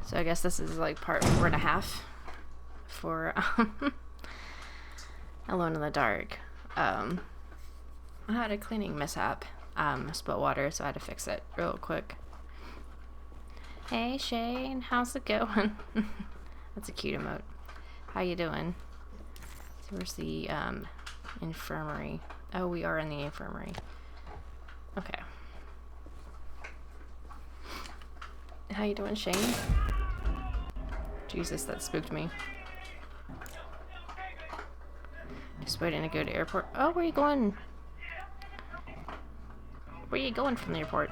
So I guess this is like part 4.5 for Alone in the Dark. I had a cleaning mishap. Spilled water, so I had to fix it real quick. Hey Shane, how's it going? That's a cute emote. How you doing? So where's the infirmary? Oh, we are in the infirmary. Okay. How you doing, Shane? Jesus, that spooked me. Just waiting to go to airport. Oh, where are you going? Where are you going from the airport?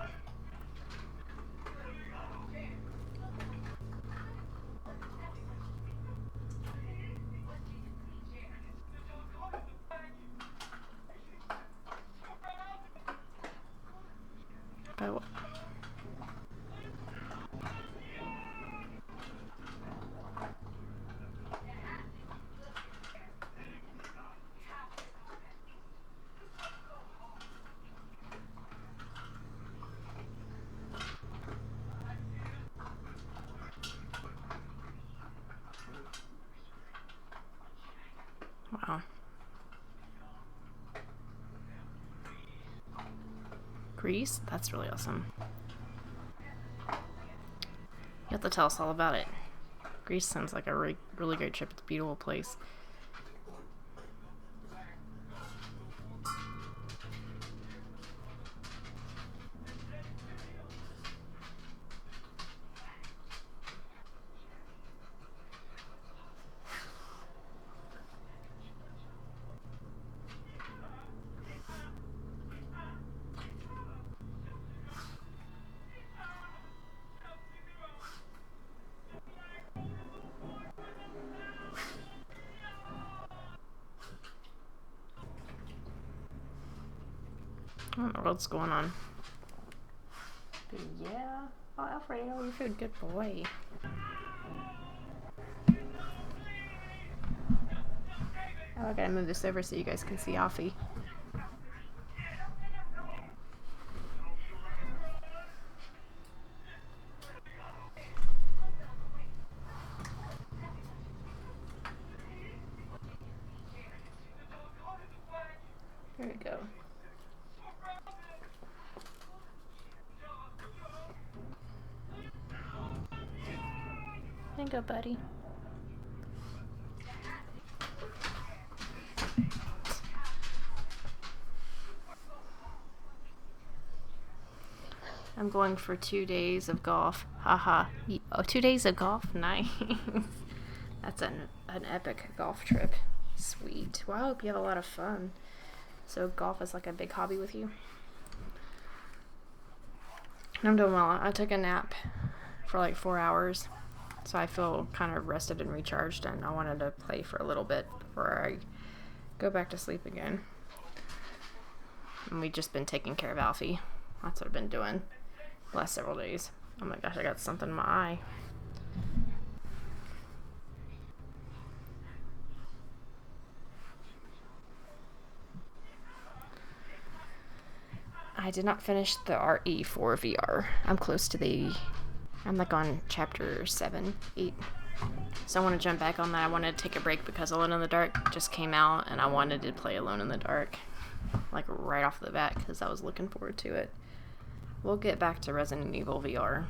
Oh. Wow. Greece? That's really awesome. You have to tell us all about it. Greece sounds like a really great trip. It's a beautiful place. I don't know what's going on. But yeah. Oh, Alfredo, you're a good boy. Oh, I gotta move this over so you guys can see Alfie. There we go. There you go, buddy. I'm going for 2 days of golf. Haha. Oh, 2 days of golf? Nice. That's an epic golf trip. Sweet. Well, I hope you have a lot of fun. So golf is like a big hobby with you? I'm doing well. I took a nap for like 4 hours. So I feel kind of rested and recharged, and I wanted to play for a little bit before I go back to sleep again. And we've just been taking care of Alfie. That's what I've been doing the last several days. Oh my gosh, I got something in my eye. I did not finish the RE4 VR. I'm close to I'm like on chapter 7, 8. So I want to jump back on that. I wanted to take a break because Alone in the Dark just came out, and I wanted to play Alone in the Dark like right off the bat because I was looking forward to it. We'll get back to Resident Evil VR.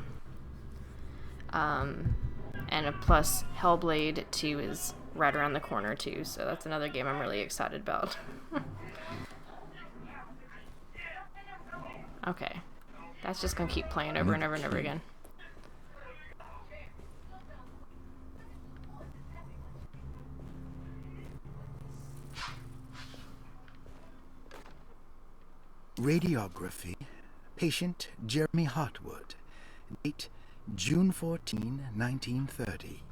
And plus Hellblade 2 is right around the corner too, so that's another game I'm really excited about. Okay. That's just gonna keep playing over and over and over again. Radiography. Patient Jeremy Hartwood. Date June 14, 1930.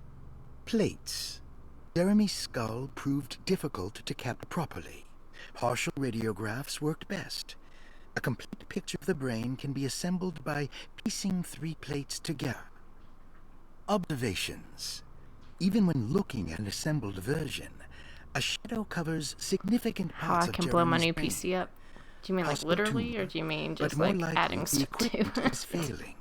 Plates. Jeremy's skull proved difficult to cap properly. Partial radiographs worked best. A complete picture of the brain can be assembled by piecing 3 plates together. Observations. Even when looking at an assembled version, a shadow covers significant How parts I of can blow my Jeremy's new brain. PC up. Do you mean like Possible literally, tumor, or do you mean but just more like likely adding the stuff to equipment it? is failing.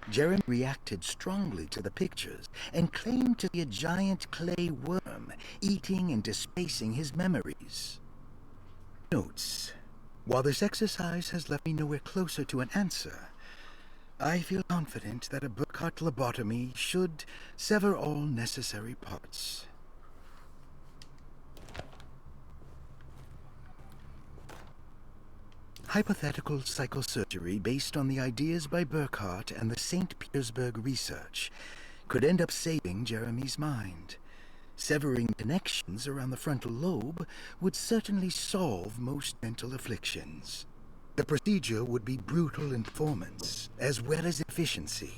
Jeremy reacted strongly to the pictures and claimed to be a giant clay worm eating and displacing his memories. Notes. While this exercise has left me nowhere closer to an answer, I feel confident that a Burkhart lobotomy should sever all necessary parts. Hypothetical psychosurgery based on the ideas by Burkhart and the St. Petersburg research could end up saving Jeremy's mind. Severing connections around the frontal lobe would certainly solve most mental afflictions. The procedure would be brutal in performance, as well as efficiency.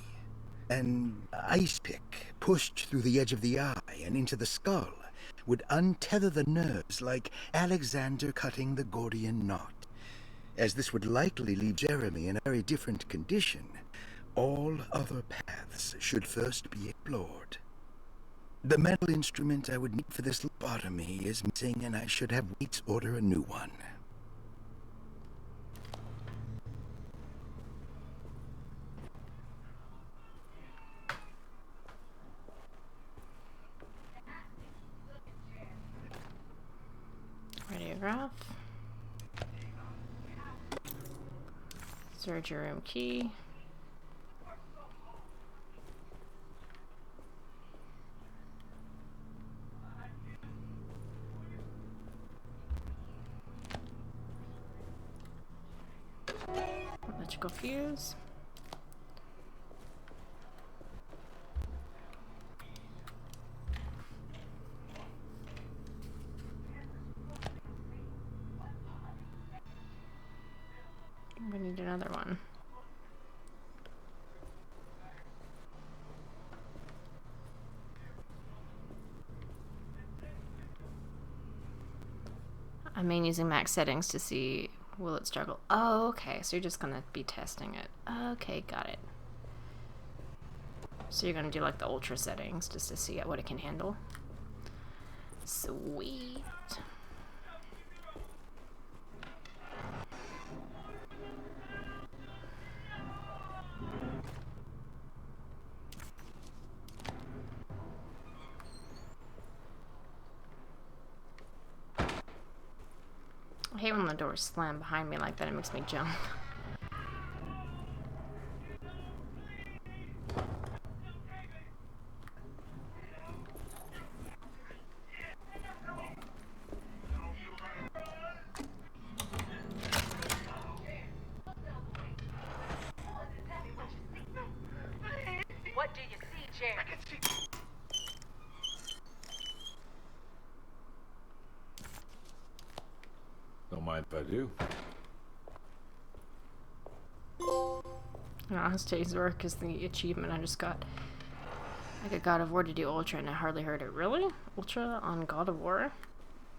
An ice pick pushed through the edge of the eye and into the skull would untether the nerves like Alexander cutting the Gordian knot. As this would likely leave Jeremy in a very different condition, all other paths should first be explored. The metal instrument I would need for this lobotomy is missing, and I should have Waits order a new one. Radiograph. Surgery room key. Electrical fuse. We need another one. I'm using max settings to see will it struggle. Oh, okay. So you're just gonna be testing it. Okay, got it. So you're gonna do like the ultra settings just to see what it can handle. Sweet. I hate when the doors slam behind me like that. It makes me jump. What do you see, Jerry? Don't mind if I do. Today's work is the achievement I just got. I got God of War to do Ultra and I hardly heard it. Really? Ultra on God of War?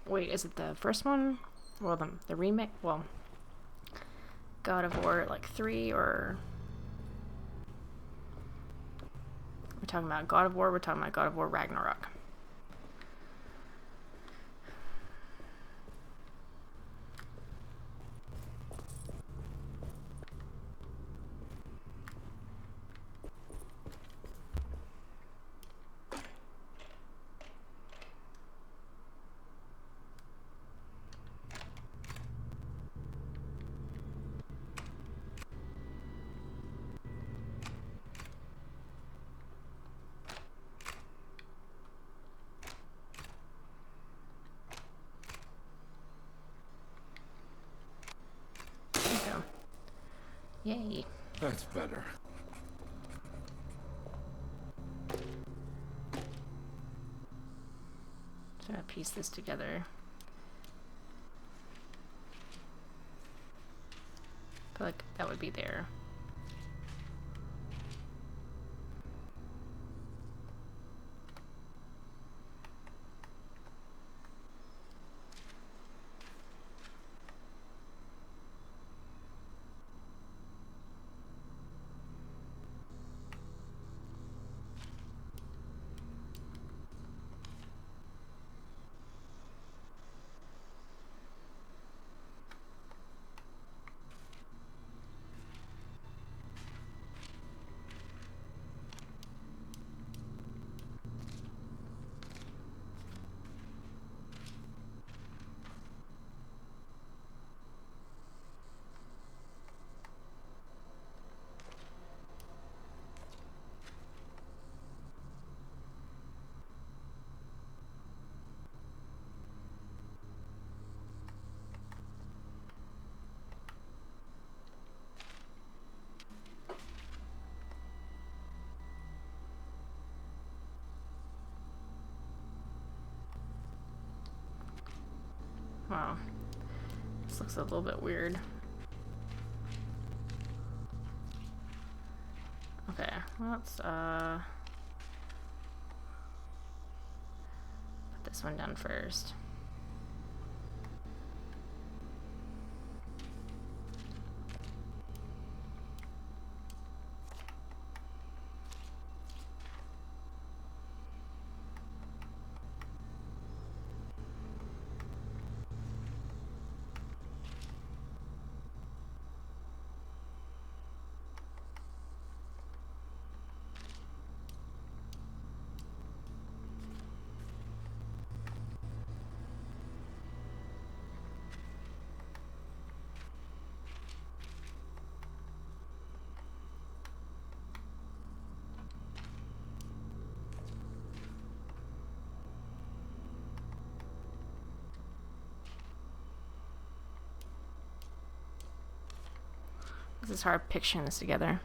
Wait, is it the first one? Well, the remake? Well, God of War like 3 or... We're talking about God of War, we're talking about God of War Ragnarok. Yay. That's better. Trying to piece this together. I feel like that would be there. Wow. This looks a little bit weird. Okay, let's put this one down first. This is hard picturing this together.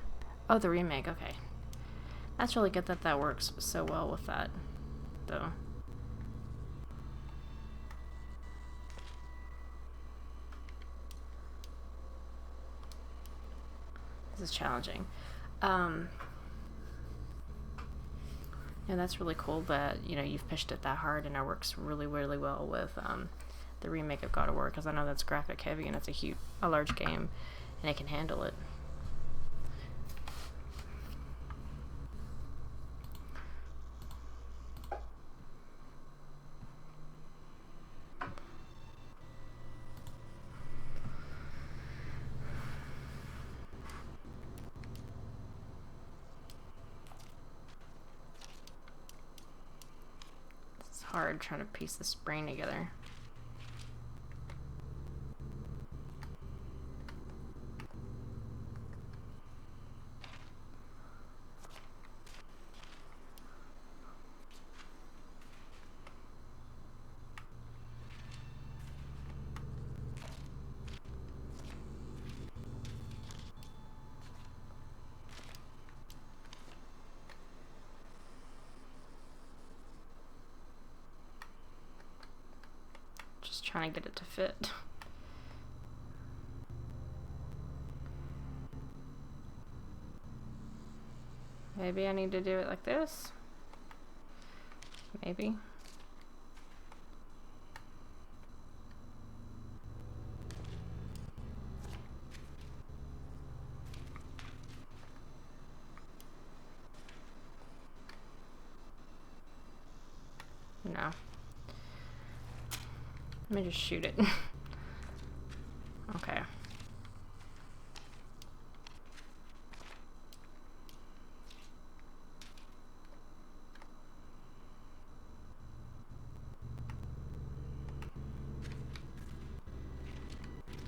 Oh, the remake, okay. That's really good that that works so well with that, though. This is challenging. Yeah, that's really cool that, you know, you've pushed it that hard and it works really, really well with the remake of God of War, because I know that's graphic heavy and it's a large game and it can handle it. It's hard trying to piece this brain together. Just trying to get it to fit. Maybe I need to do it like this. Maybe. No. Let me just shoot it. Okay.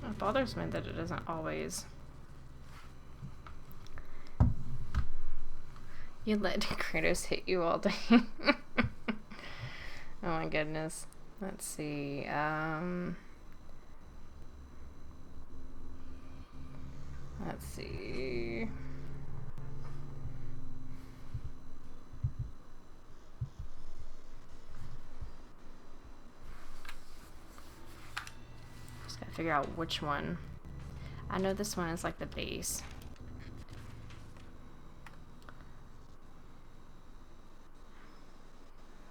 It bothers me that it isn't always. You let Kratos hit you all day. Oh my goodness. Let's see. Let's see. Just gotta figure out which one. I know this one is like the base.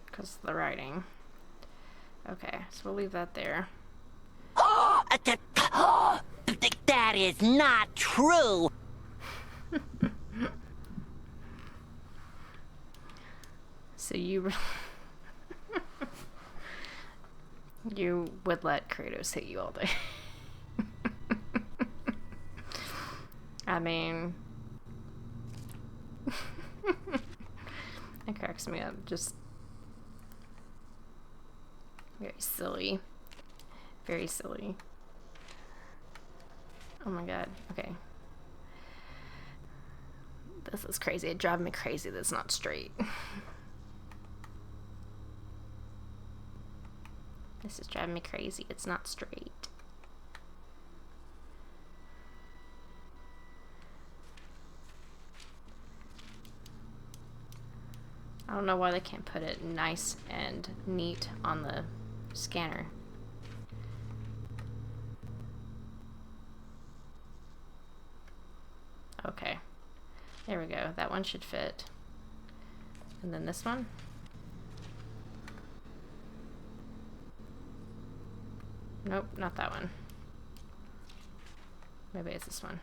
Because of the writing. Okay, so we'll leave that there. That is not true. So you you would let Kratos hit you all day. I mean, it cracks me up. Just very silly. Very silly. Oh my god. Okay. This is crazy. It drives me crazy that it's not straight. This is driving me crazy. It's not straight. I don't know why they can't put it nice and neat on the scanner. There we go. That one should fit. And then this one. Nope, not that one. Maybe it's this one.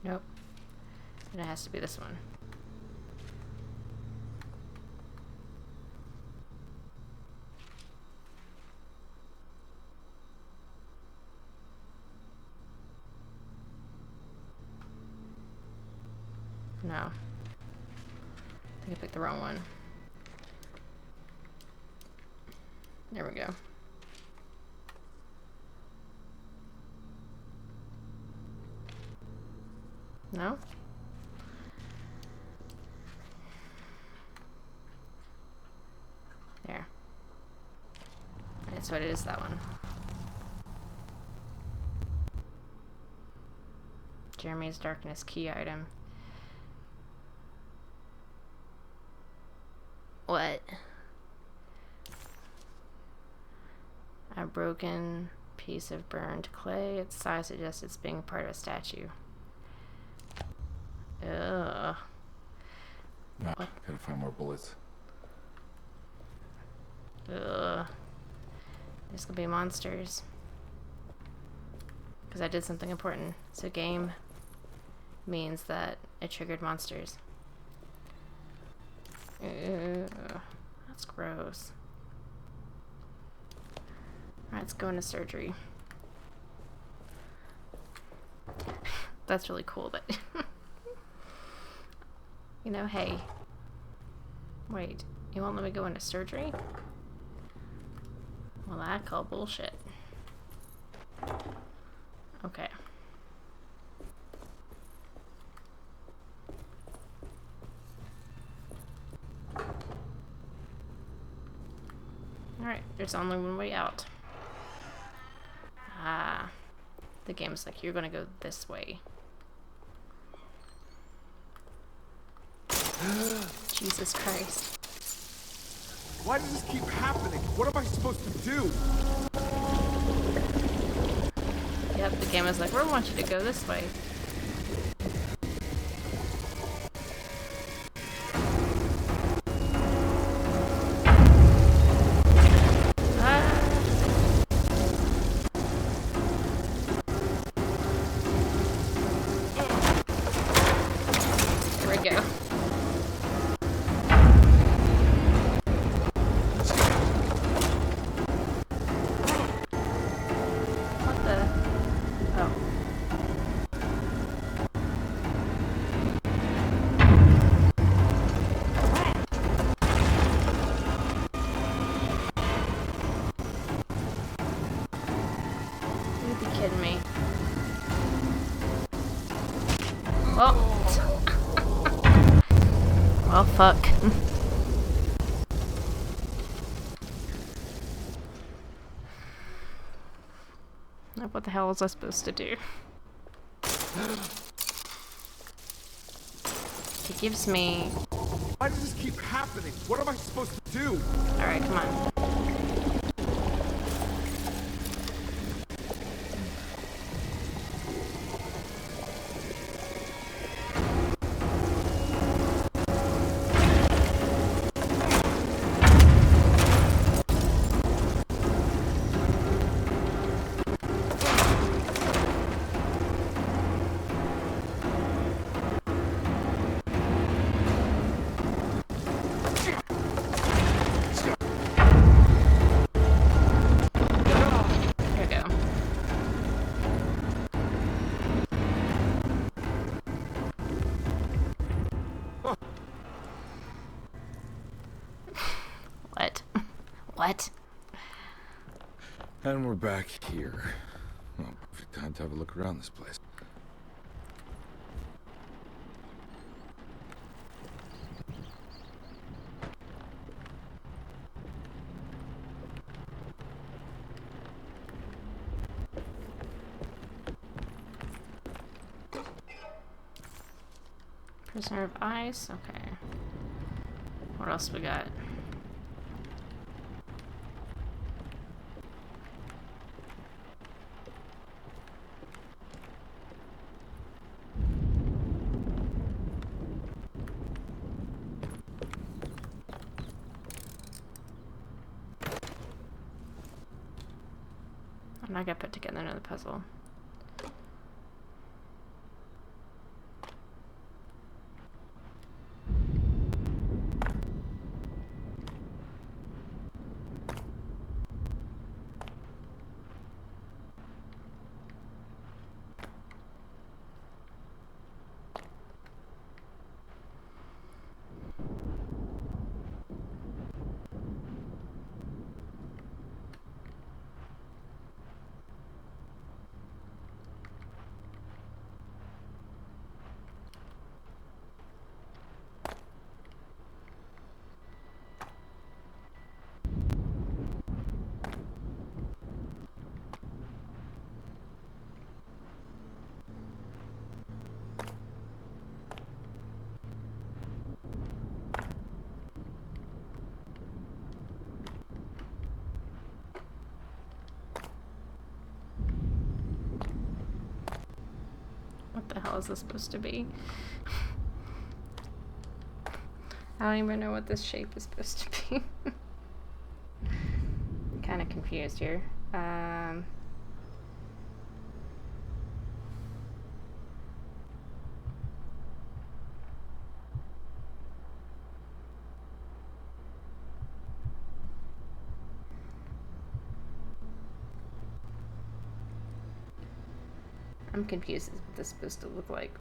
Nope. And it has to be this one. No. I think I picked the wrong one. There we go. No? There. Alright, so it is that one. Jeremy's darkness key item. What? A broken piece of burned clay. Its size suggests it's being part of a statue. Ugh. Nah, gotta find more bullets. Ugh. There's gonna be monsters. Because I did something important. So game means that it triggered monsters. Ugh. That's gross. Alright, let's go into surgery. That's really cool, but you know, hey. Wait, you won't let me go into surgery? Well, I call bullshit. Okay. Alright, there's only one way out. Ah. The game's like, you're gonna go this way. Jesus Christ. Why does this keep happening? What am I supposed to do? Yep, the game is like, we want you to go this way. Oh, fuck. What the hell was I supposed to do? It gives me... Why does this keep happening? What am I supposed to do? Alright, come on. What? And we're back here. Well, perfect time to have a look around this place. Prisoner of ice? Okay. What else we got? And I got put together another puzzle. What the hell is this supposed to be? I don't even know what this shape is supposed to be. Kind of confused here. I'm confused as what this is supposed to look like.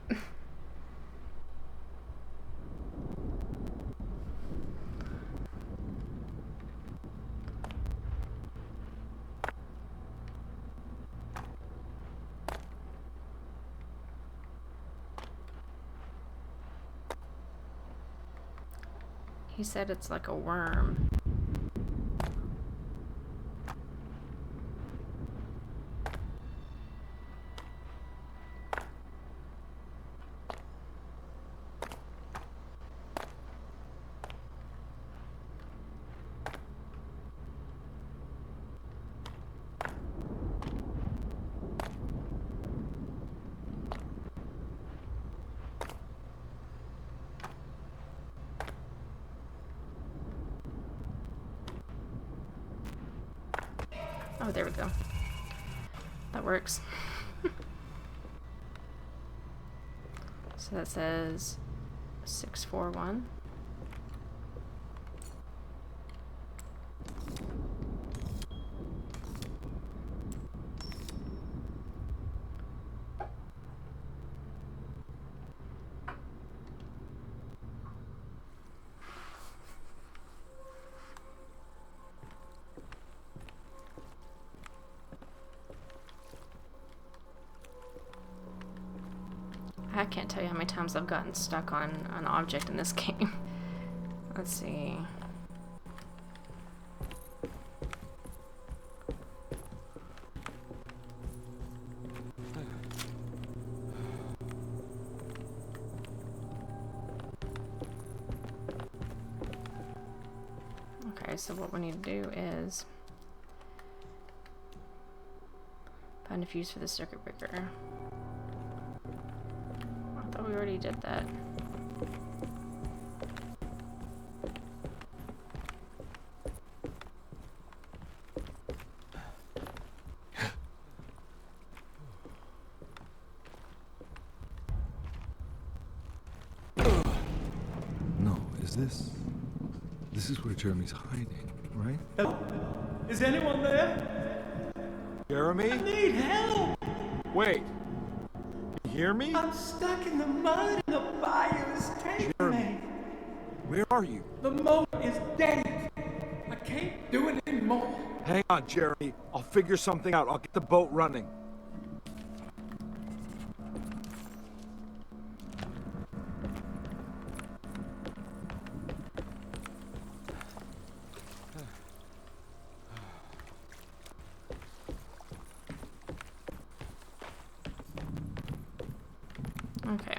He said it's like a worm. Oh, there we go. That works. So that says 641. I can't tell you how many times I've gotten stuck on an object in this game. Let's see. Okay, so what we need to do is find a fuse for the circuit breaker. I thought we already did that. No, this is where Jeremy's hiding, right? Hello? Is anyone there? Jeremy? I need help! Wait. You hear me? I'm stuck in the mud and the fire is taking me. Where are you? The moat is dead. I can't do it anymore. Hang on, Jeremy. I'll figure something out. I'll get the boat running. Okay.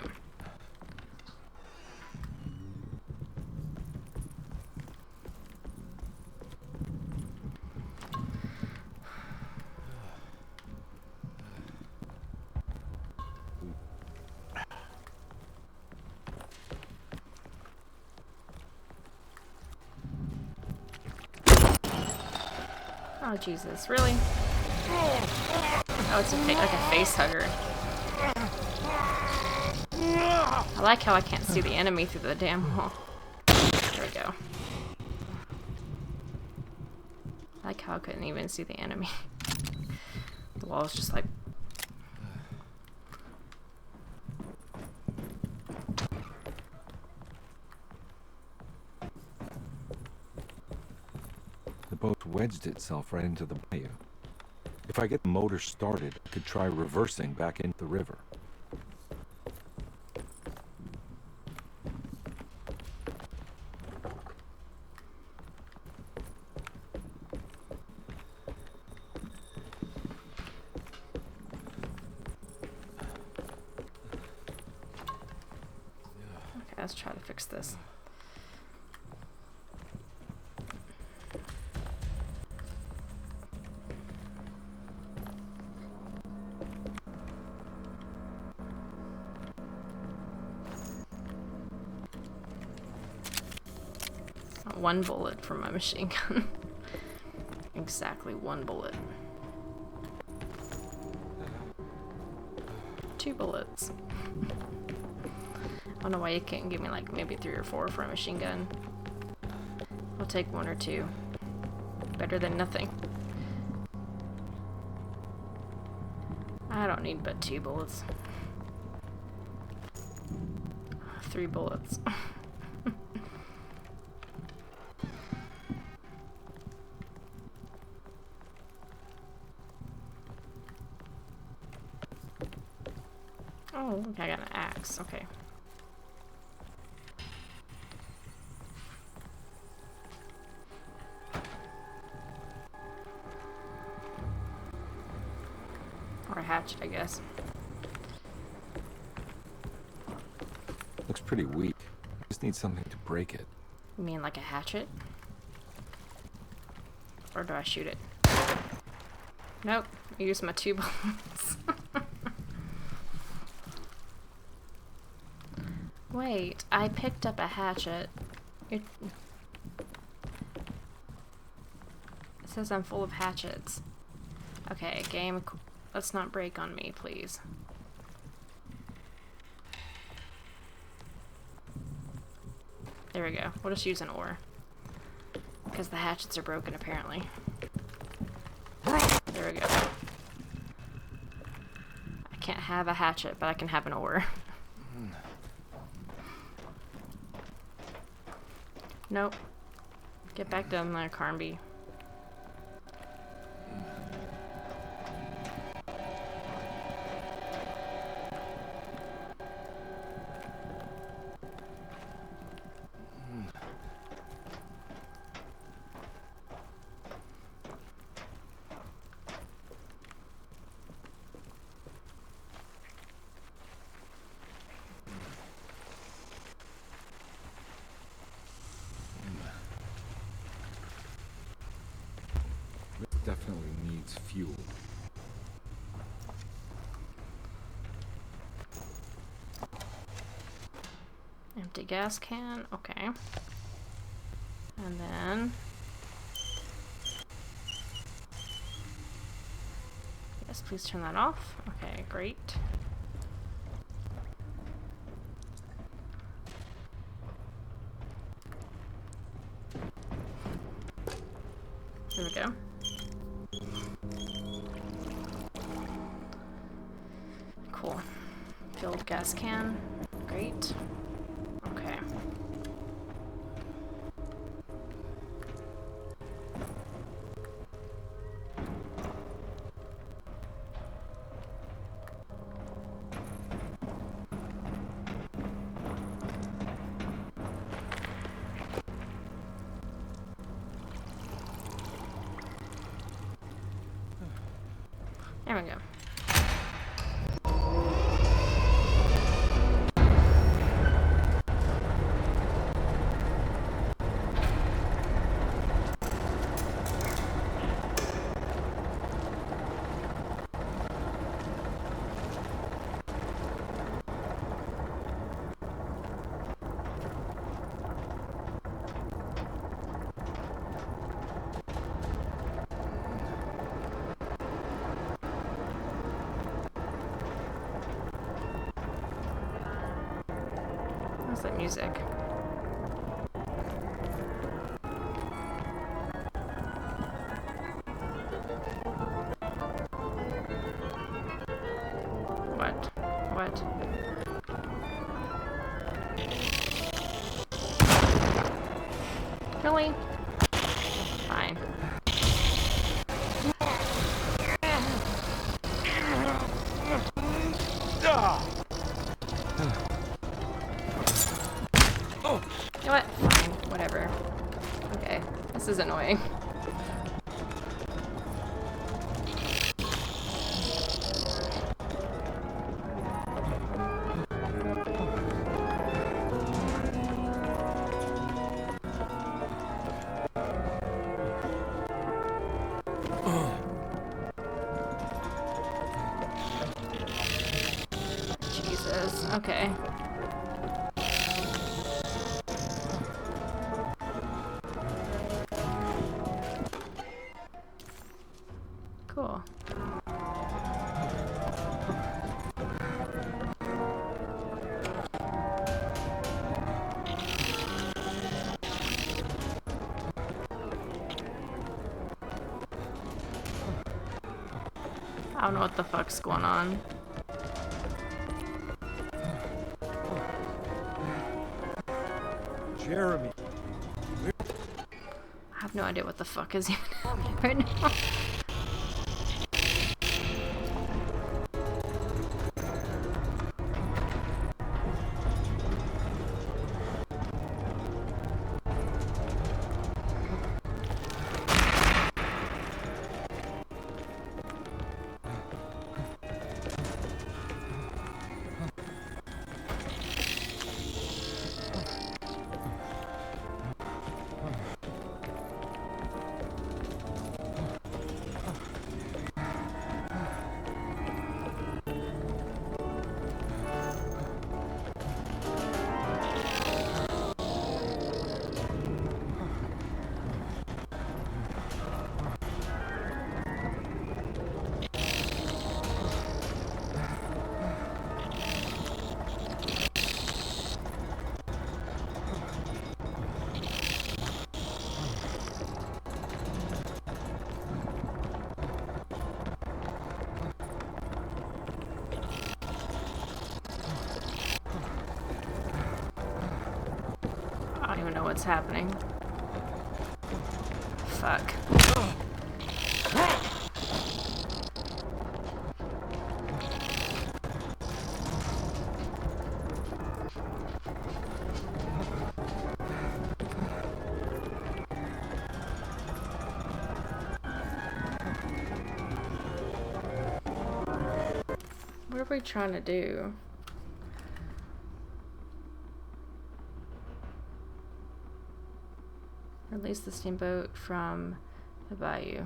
Oh, Jesus, really? Oh, it's like a face hugger. I like how I can't see the enemy through the damn wall. There we go. I like how I couldn't even see the enemy. The wall was just like... The boat wedged itself right into the bayou. If I get the motor started, I could try reversing back into the river. Okay, let's try to fix this. One bullet from my machine gun. Exactly one bullet. 2 bullets. I don't know why you can't give me like maybe 3 or 4 for a machine gun. I'll take 1 or 2. Better than nothing. I don't need but 2 bullets. 3 bullets. Oh, look, I got an axe. Okay. Or a hatchet, I guess. Looks pretty weak. I just need something to break it. You mean like a hatchet? Or do I shoot it? Nope. I use my 2 bullets. Wait, I picked up a hatchet. It says I'm full of hatchets. Okay, game, let's not break on me, please. There we go. We'll just use an oar. Because the hatchets are broken, apparently. There we go. I can't have a hatchet, but I can have an oar. Nope. Get back down there, Carnby. Definitely needs fuel. Empty gas can, okay. And then... Yes, please turn that off. Okay, great. There we go. Cool. Filled gas can. Great. Okay. There we go. What's that music? What? Really? Fine. You know what? Fine. Whatever. Okay. This is annoying. Jesus. Okay. Cool. I don't know what the fuck's going on. Jeremy. I have no idea what the fuck is even happening right now. I don't even know what's happening. Fuck. What are we trying to do? Release the steamboat from the bayou.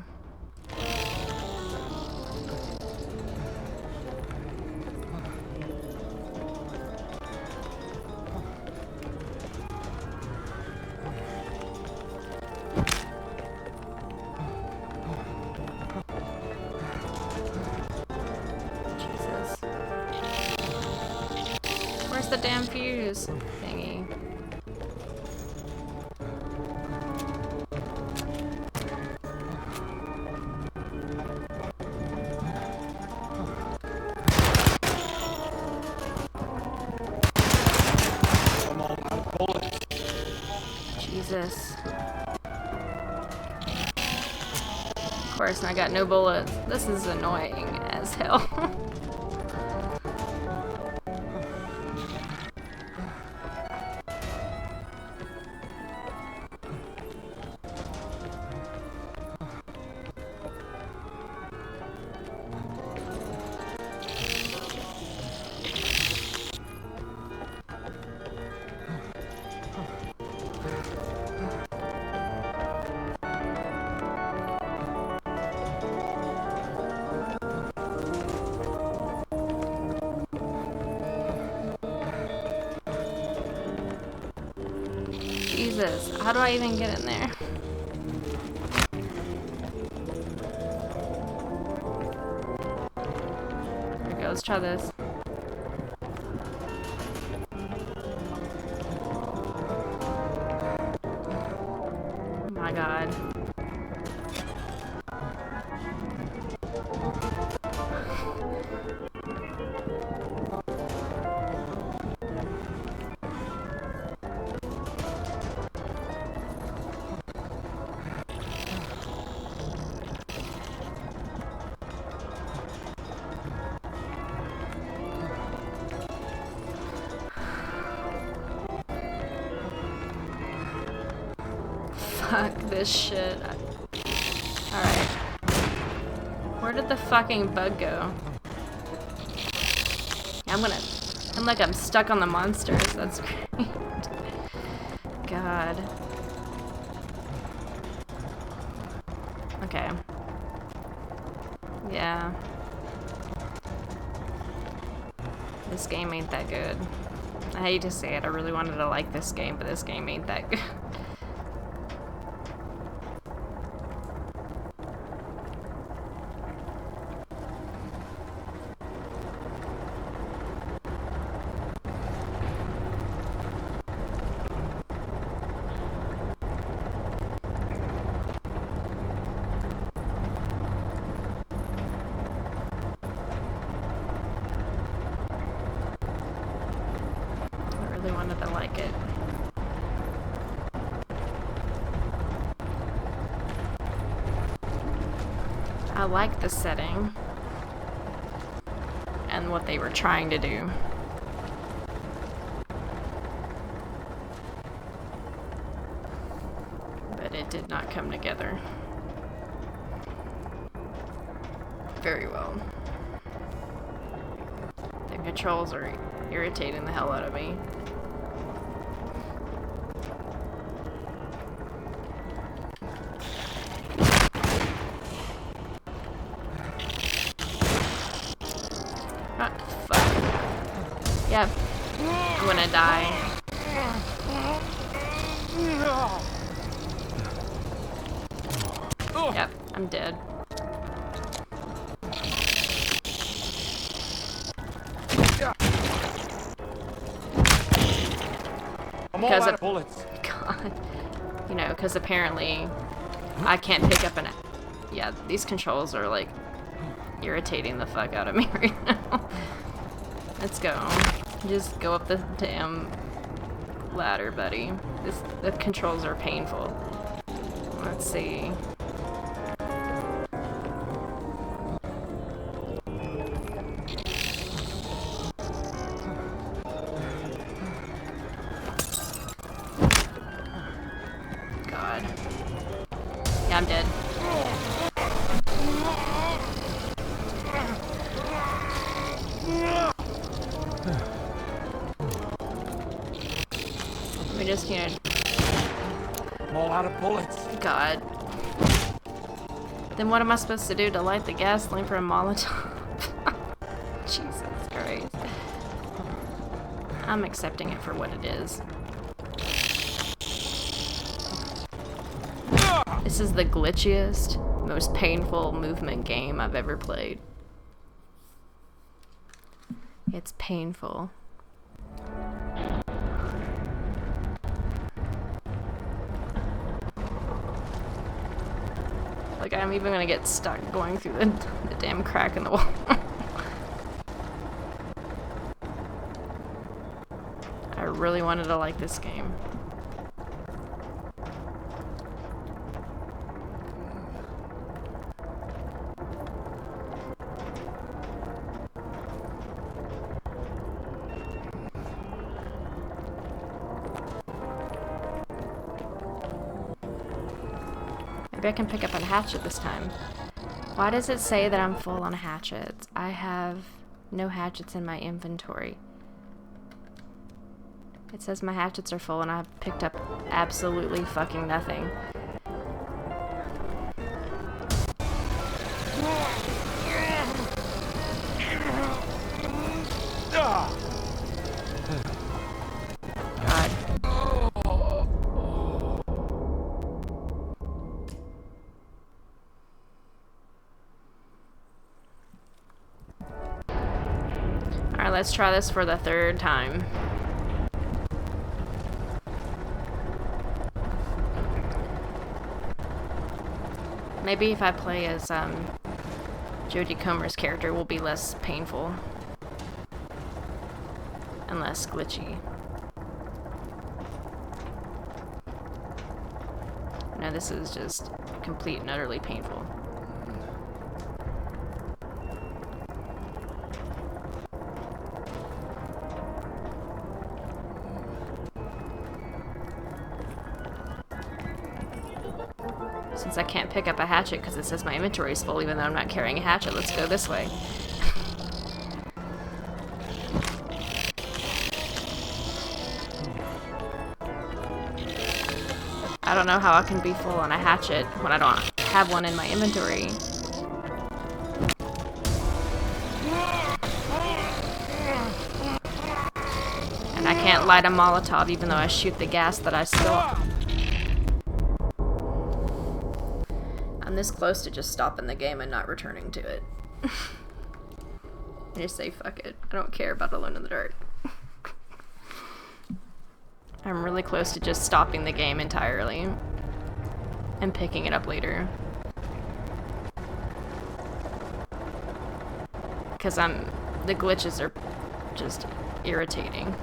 Jesus. Where's the damn fuse thingy? Jesus. Of course, and I got no bullets. This is annoying as hell. Jesus, how do I even get in there? There we go, let's try this. my god. Fuck this shit. Alright. Where did the fucking bug go? I'm like I'm stuck on the monsters. That's great. God. Okay. Yeah. This game ain't that good. I hate to say it, I really wanted to like this game, but this game ain't that good. Wanted to like it. I like the setting and what they were trying to do. But it did not come together very well. The controls are irritating the hell out of me. Yep. I'm gonna die. Yep, I'm dead. I'm all out of bullets. God. You know, because apparently I can't pick up an... Yeah, these controls are like irritating the fuck out of me right now. Let's go. Just go up the damn ladder, buddy. The controls are painful. Let's see. God. Yeah, I'm dead. We just need... I'm all out of bullets. God. Then what am I supposed to do to light the gasoline for a Molotov? Jesus Christ. I'm accepting it for what it is. This is the glitchiest, most painful movement game I've ever played. It's painful. Like, I'm even gonna get stuck going through the damn crack in the wall. I really wanted to like this game. Maybe I can pick up a hatchet this time. Why does it say that I'm full on hatchets? I have no hatchets in my inventory. It says my hatchets are full and I've picked up absolutely fucking nothing. God. Alright, let's try this for the third time. Maybe if I play as Jodie Comer's character, will be less painful and less glitchy. No, this is just complete and utterly painful. Since I can't pick up a hatchet because it says my inventory is full even though I'm not carrying a hatchet, let's go this way. I don't know how I can be full on a hatchet when I don't have one in my inventory. And I can't light a Molotov even though I shoot the gas that I stole. I'm this close to just stopping the game and not returning to it. I just say fuck it. I don't care about Alone in the Dark. I'm really close to just stopping the game entirely and picking it up later. Because the glitches are just irritating.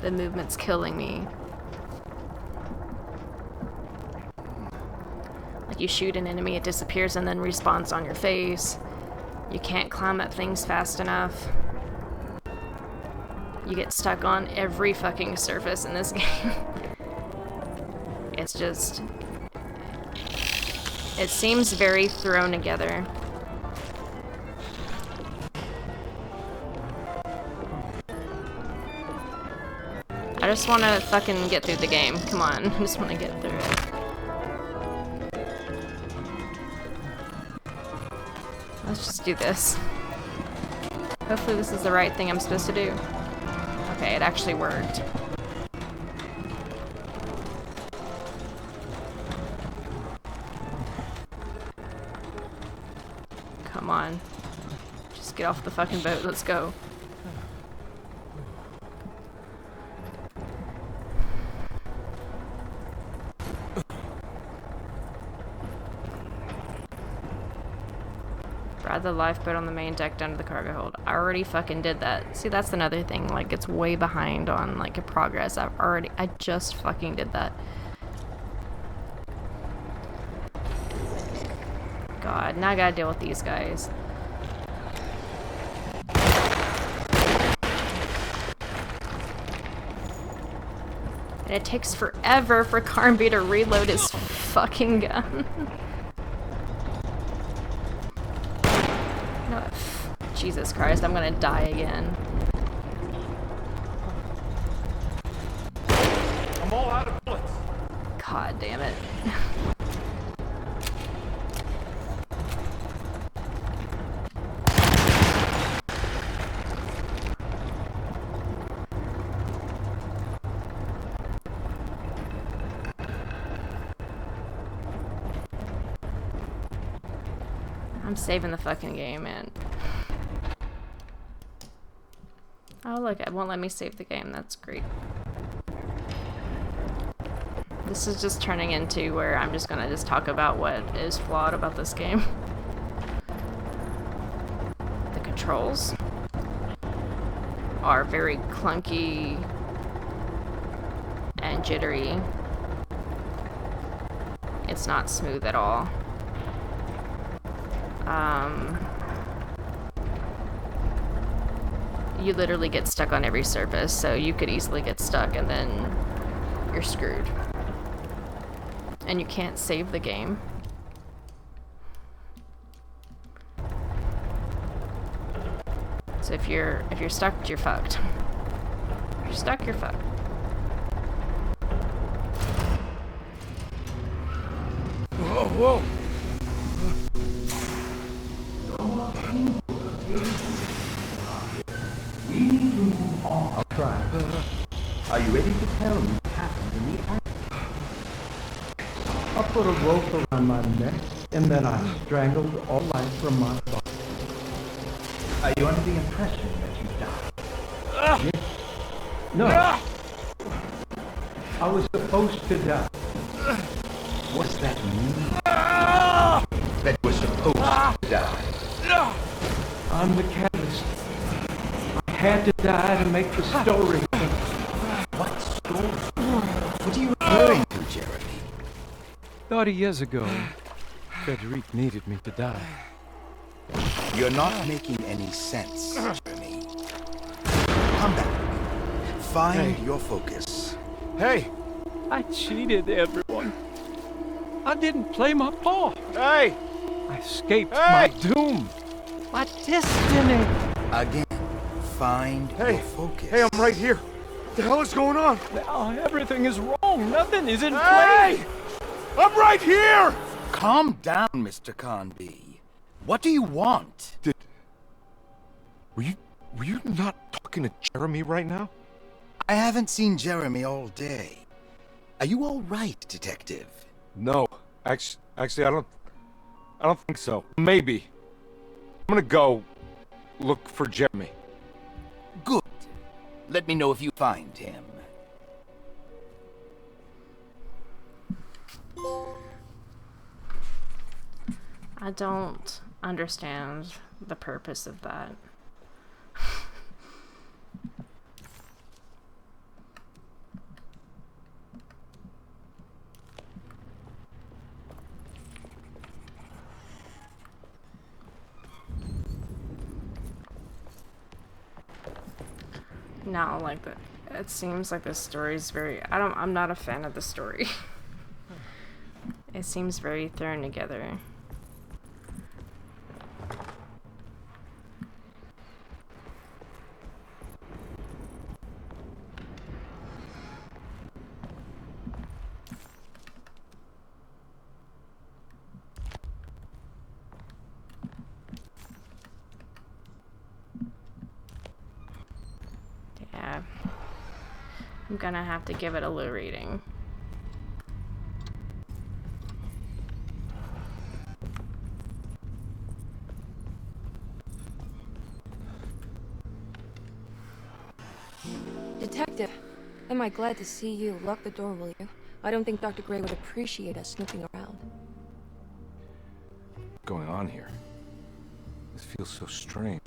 The movement's killing me. Like you shoot an enemy, it disappears and then respawns on your face. You can't climb up things fast enough. You get stuck on every fucking surface in this game. It's just... It seems very thrown together. I just want to fucking get through the game. Come on, I just want to get through it. Let's just do this. Hopefully this is the right thing I'm supposed to do. Okay, it actually worked. Come on. Just get off the fucking boat, let's go. Ride the lifeboat on the main deck down to the cargo hold. I already fucking did that. See, that's another thing. Like, it's way behind on, like, a progress. I just fucking did that. God, now I gotta deal with these guys. And it takes forever for Carnby to reload his fucking gun. No, Jesus Christ, I'm gonna die again. I'm all out of bullets. God damn it. I'm saving the fucking game, man. Oh look, it won't let me save the game. That's great. This is just turning into where I'm just gonna just talk about what is flawed about this game. The controls are very clunky and jittery. It's not smooth at all. You literally get stuck on every surface, so you could easily get stuck and then you're screwed. And you can't save the game. So if you're stuck, you're fucked. If you're stuck, you're fucked. Whoa, whoa. I'll try. Are you ready to tell me what happened in the act? I put a rope around my neck, and then I strangled all life from my body. Are you under the impression that you died? Yes. No. I was supposed to die. What's that mean? That we're supposed to die. I'm the catalyst. I had to die to make the story. What story? What are you referring to, Jeremy? 30 years ago, Frederic needed me to die. You're not making any sense, Jeremy. Come back. Find your focus. Hey! I cheated everyone. I didn't play my part. Hey! I escaped my doom. My destiny. Again, find Hey! your focus. Hey, I'm right here. What the hell is going on? Now everything is wrong. Nothing is in Hey! I'm right here! Calm down, Mr. Carnby. What do you want? Were you not talking to Jeremy right now? I haven't seen Jeremy all day. Are you all right, Detective? No. Actually, I don't think so. Maybe. I'm gonna go look for Jeremy. Good. Let me know if you find him. I don't understand the purpose of that. No, like the, it seems like the story's very, I'm not a fan of the story. It seems very thrown together. Yeah, I'm gonna have to give it a low rating. Detective, am I glad to see you. Lock the door, will you? I don't think Dr. Gray would appreciate us snooping around. What's going on here? This feels so strange.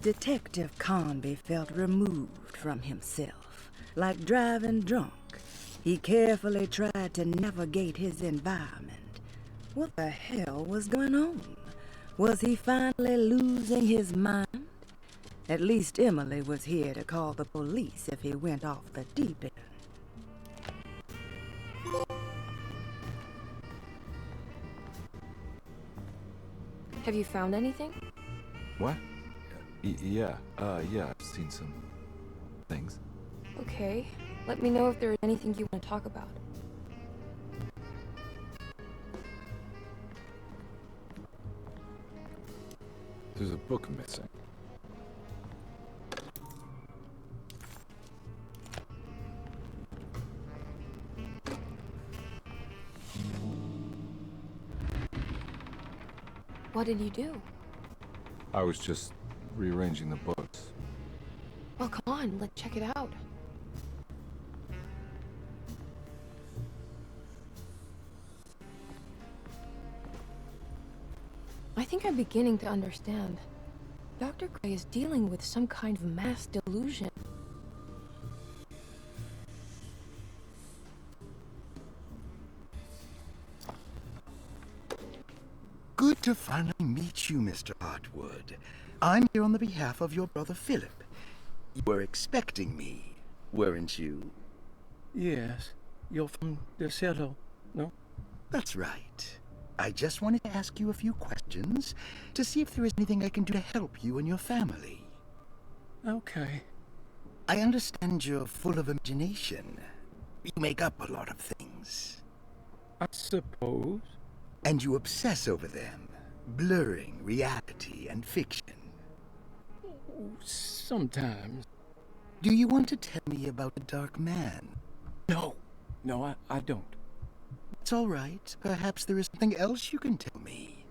Detective Carnby felt removed from himself, like driving drunk. He carefully tried to navigate his environment. What the hell was going on? Was he finally losing his mind? At least Emily was here to call the police if he went off the deep end. Have you found anything? What? Yeah, I've seen some things. Okay. Let me know if there's anything you want to talk about. There's a book missing. What did you do? I was just rearranging the books. Well, come on, let's check it out. I think I'm beginning to understand. Dr. Gray is dealing with some kind of mass delusion. Good to finally meet you, Mr. Hartwood. I'm here on the behalf of your brother Philip. You were expecting me, weren't you? Yes. You're from the cello, no? That's right. I just wanted to ask you a few questions to see if there is anything I can do to help you and your family. Okay. I understand you're full of imagination. You make up a lot of things. I suppose. And you obsess over them, blurring reality and fiction. Sometimes. Do you want to tell me about the Dark Man? No. No, I don't. It's all right. Perhaps there is something else you can tell me.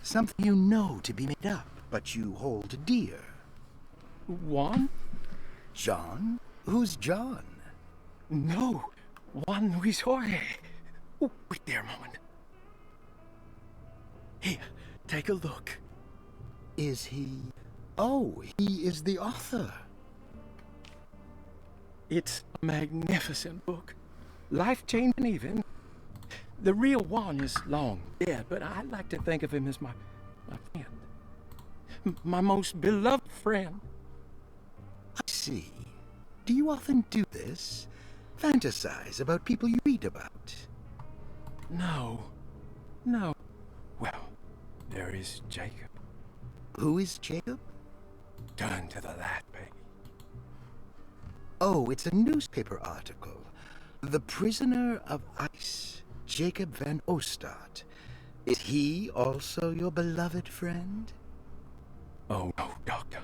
Something you know to be made up, but you hold dear. Juan? John? Who's John? No, Juan Luis Jorge. Oh, wait there a moment. Here, take a look. Is he... Oh, he is the author. It's a magnificent book. Life-changing even. The real Juan is long dead, but I like to think of him as my friend. My most beloved friend. I see. Do you often do this? Fantasize about people you read about? No. Well, there is Jacob. Who is Jacob? Turn to the last page. Oh, it's a newspaper article. The Prisoner of Ice, Jacob van Ostad. Is he also your beloved friend? Oh, no, Doctor.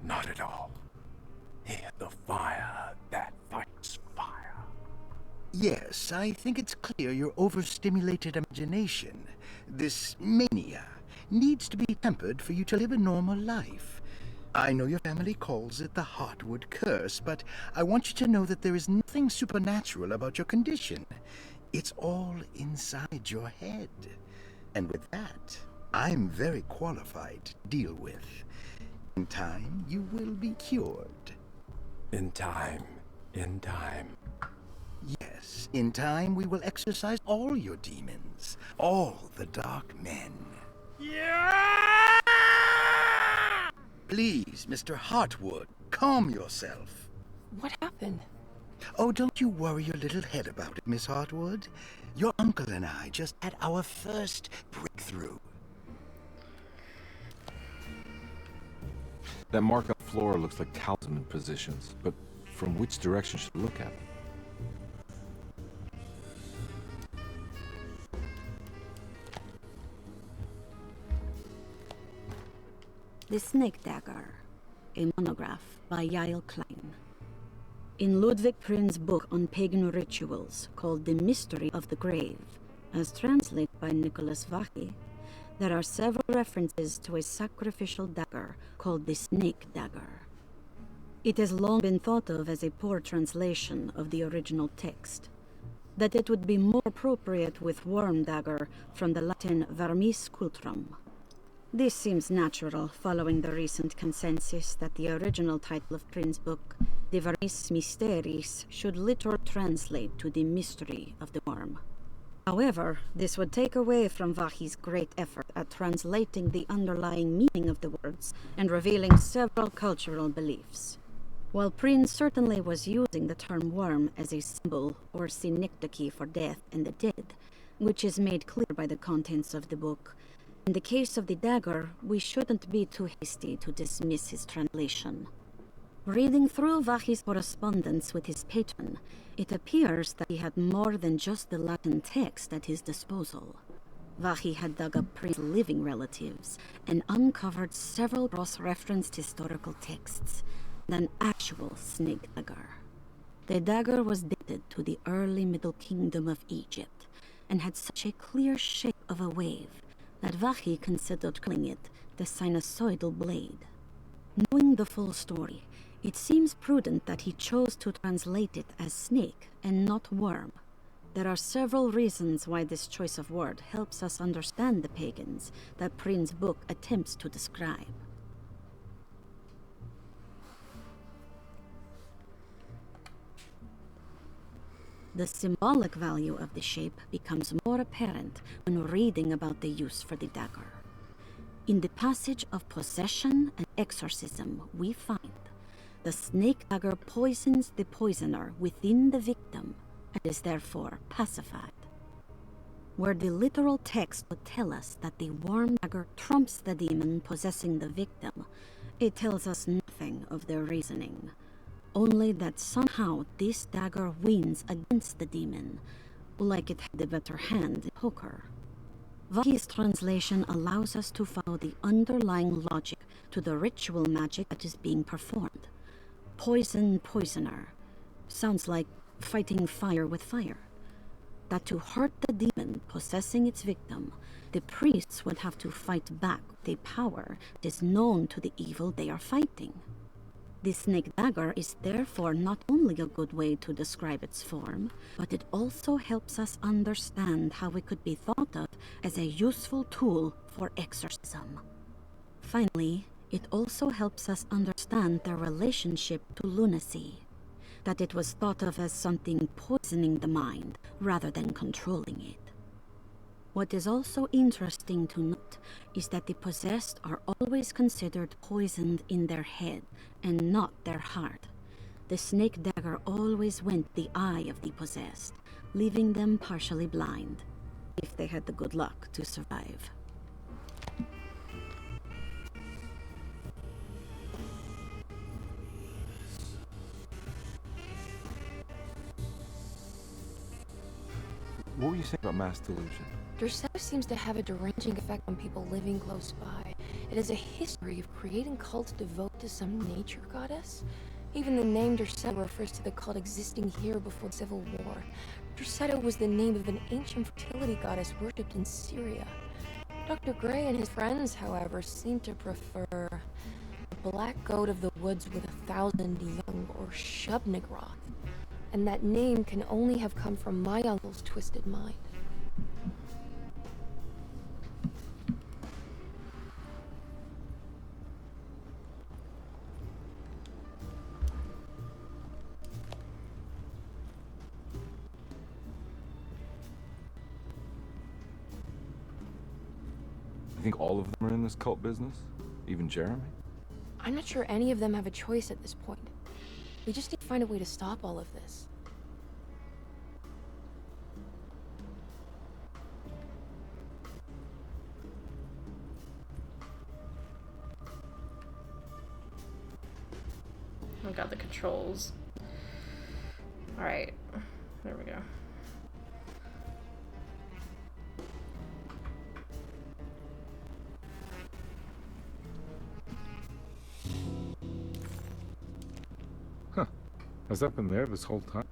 Not at all. Here, the fire that fights fire. Yes, I think it's clear your overstimulated imagination, this mania, needs to be tempered for you to live a normal life. I know your family calls it the Heartwood Curse, but I want you to know that there is nothing supernatural about your condition. It's all inside your head. And with that, I'm very qualified to deal with. In time, you will be cured. In time. Yes, in time we will exorcise all your demons, all the dark men. Yeah! Please, Mr. Heartwood, calm yourself. What happened? Oh, don't you worry your little head about it, Miss Heartwood. Your uncle and I just had our first breakthrough. That mark on the floor looks like talisman positions, but from which direction should I look at it? The Snake Dagger, a monograph by Yael Klein. In Ludwig Prin's book on pagan rituals called The Mystery of the Grave, as translated by Nicholas Vachy, there are several references to a sacrificial dagger called the Snake Dagger. It has long been thought of as a poor translation of the original text, that it would be more appropriate with worm dagger from the Latin vermis cultrum. This seems natural following the recent consensus that the original title of Prin's book, De Vermis Mysteris, should literally translate to the mystery of the worm. However, this would take away from Vachy's great effort at translating the underlying meaning of the words and revealing several cultural beliefs. While Prin certainly was using the term worm as a symbol or synecdoche for death and the dead, which is made clear by the contents of the book, in the case of the dagger, we shouldn't be too hasty to dismiss his translation. Reading through Vachy's correspondence with his patron, it appears that he had more than just the Latin text at his disposal. Vachy had dug up Prin's living relatives and uncovered several cross-referenced historical texts, an actual snake dagger. The dagger was dated to the early Middle Kingdom of Egypt and had such a clear shape of a wave that Vachy considered calling it the sinusoidal blade. Knowing the full story, it seems prudent that he chose to translate it as snake and not worm. There are several reasons why this choice of word helps us understand the pagans that Prin's book attempts to describe. The symbolic value of the shape becomes more apparent when reading about the use for the dagger. In the passage of possession and exorcism, we find the snake dagger poisons the poisoner within the victim and is therefore pacified. Where the literal text would tell us that the worm dagger trumps the demon possessing the victim, it tells us nothing of their reasoning. Only that somehow this dagger wins against the demon, like it had a better hand in poker. Vachy's translation allows us to follow the underlying logic to the ritual magic that is being performed. Poison, poisoner. Sounds like fighting fire with fire. That to hurt the demon possessing its victim, the priests would have to fight back the power that is known to the evil they are fighting. The snake dagger is therefore not only a good way to describe its form, but it also helps us understand how it could be thought of as a useful tool for exorcism. Finally, it also helps us understand their relationship to lunacy, that it was thought of as something poisoning the mind rather than controlling it. What is also interesting to note is that the possessed are always considered poisoned in their head and not their heart. The snake dagger always went the eye of the possessed, leaving them partially blind, if they had the good luck to survive. What were you saying about mass delusion? Derceto seems to have a deranging effect on people living close by. It has a history of creating cults devoted to some nature goddess. Even the name Derceto refers to the cult existing here before the Civil War. Derceto was the name of an ancient fertility goddess worshipped in Syria. Dr. Gray and his friends, however, seem to prefer the black goat of the woods with 1,000 young, or Shub-Nigroth. And that name can only have come from my uncle's twisted mind. You think all of them are in this cult business? Even Jeremy? I'm not sure any of them have a choice at this point. We just need to find a way to stop all of this. We got the controls. Alright, there we go. Huh. Has that been there this whole time?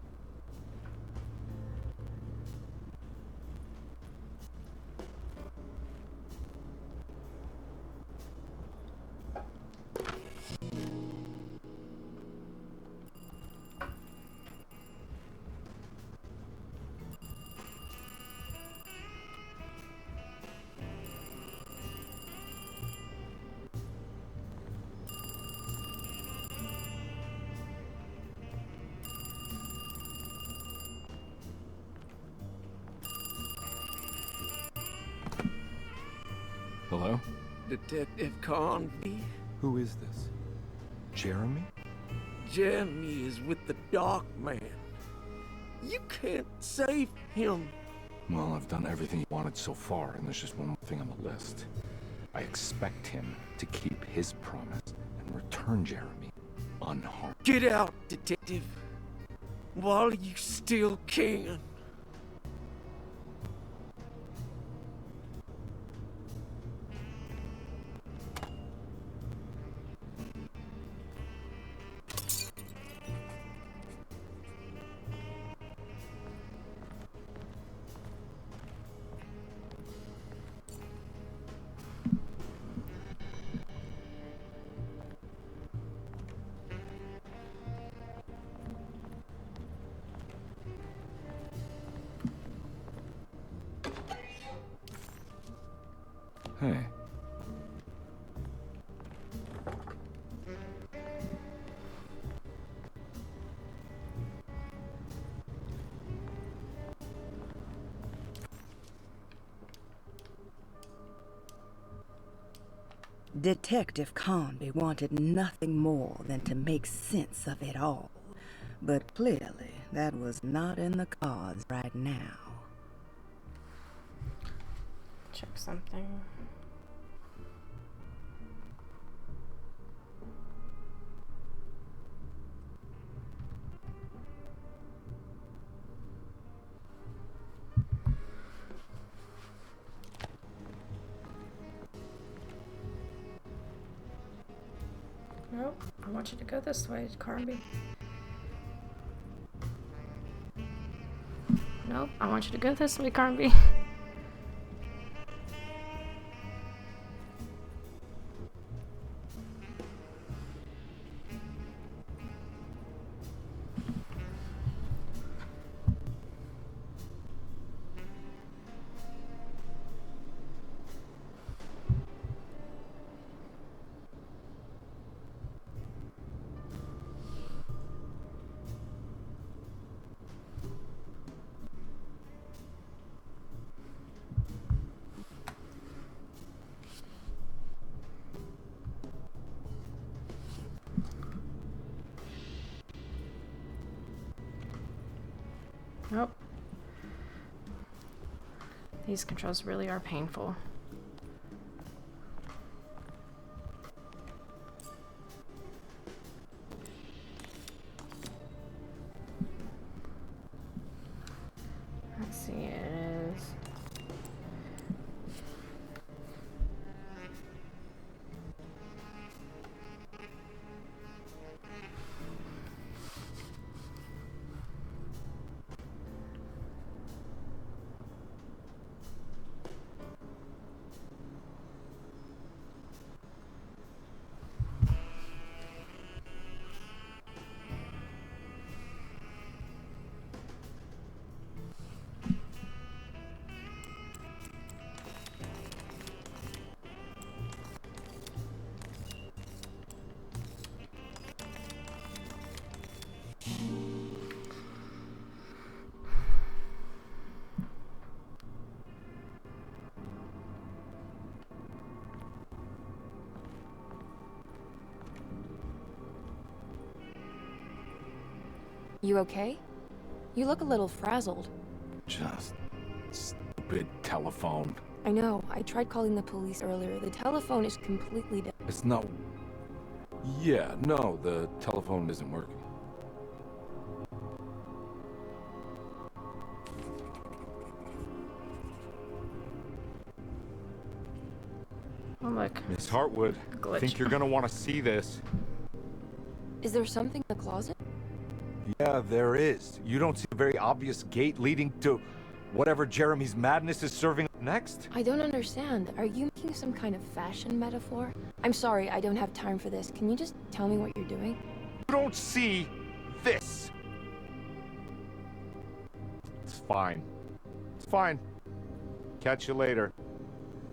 Hello? Detective Carnby? Who is this? Jeremy? Jeremy is with the Dark Man. You can't save him. Well, I've done everything he wanted so far, and there's just one more thing on the list. I expect him to keep his promise and return Jeremy unharmed. Get out, Detective. While you still can. Hey. Detective Carnby wanted nothing more than to make sense of it all. But clearly, that was not in the cards right now. Check something. Nope, I want you to go this way, Carnby. Nope, I want you to go this way, Carnby. Oh. These controls really are painful. Let's see, it is... You okay? You look a little frazzled. Just stupid telephone. I know. I tried calling the police earlier. The telephone is completely dead. It's not... Yeah, no, the telephone isn't working. Oh, look. Miss Hartwood, I think you're gonna want to see this. Is there something in the closet? Yeah, there is. You don't see a very obvious gate leading to whatever Jeremy's madness is serving up next? I don't understand. Are you making some kind of fashion metaphor? I'm sorry, I don't have time for this. Can you just tell me what you're doing? You don't see this. It's fine. It's fine. Catch you later.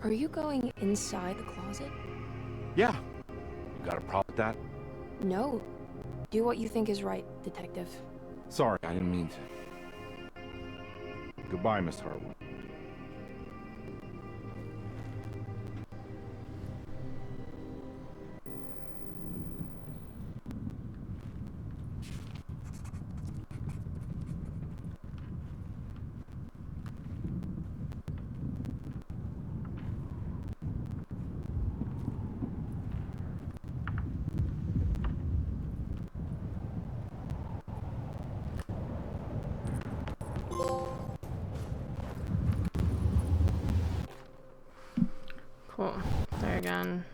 Are you going inside the closet? Yeah. You got a problem with that? No. Do what you think is right, detective. Sorry, I didn't mean to. Goodbye, Miss Hartwood. Cool. There again.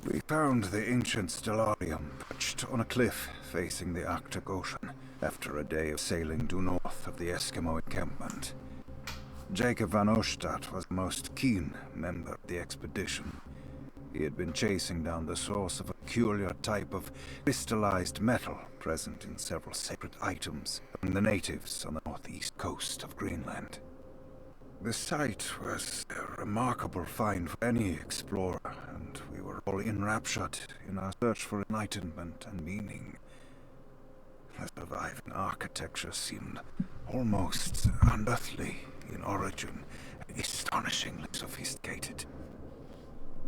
We found the ancient stellarium perched on a cliff facing the Arctic Ocean after a day of sailing due north of the Eskimo encampment. Jacob van Oostad was the most keen member of the expedition. He had been chasing down the source of a peculiar type of crystallized metal present in several sacred items among the natives on the northeast coast of Greenland. The site was a remarkable find for any explorer, and we were all enraptured in our search for enlightenment and meaning. The surviving architecture seemed almost unearthly in origin, astonishingly sophisticated.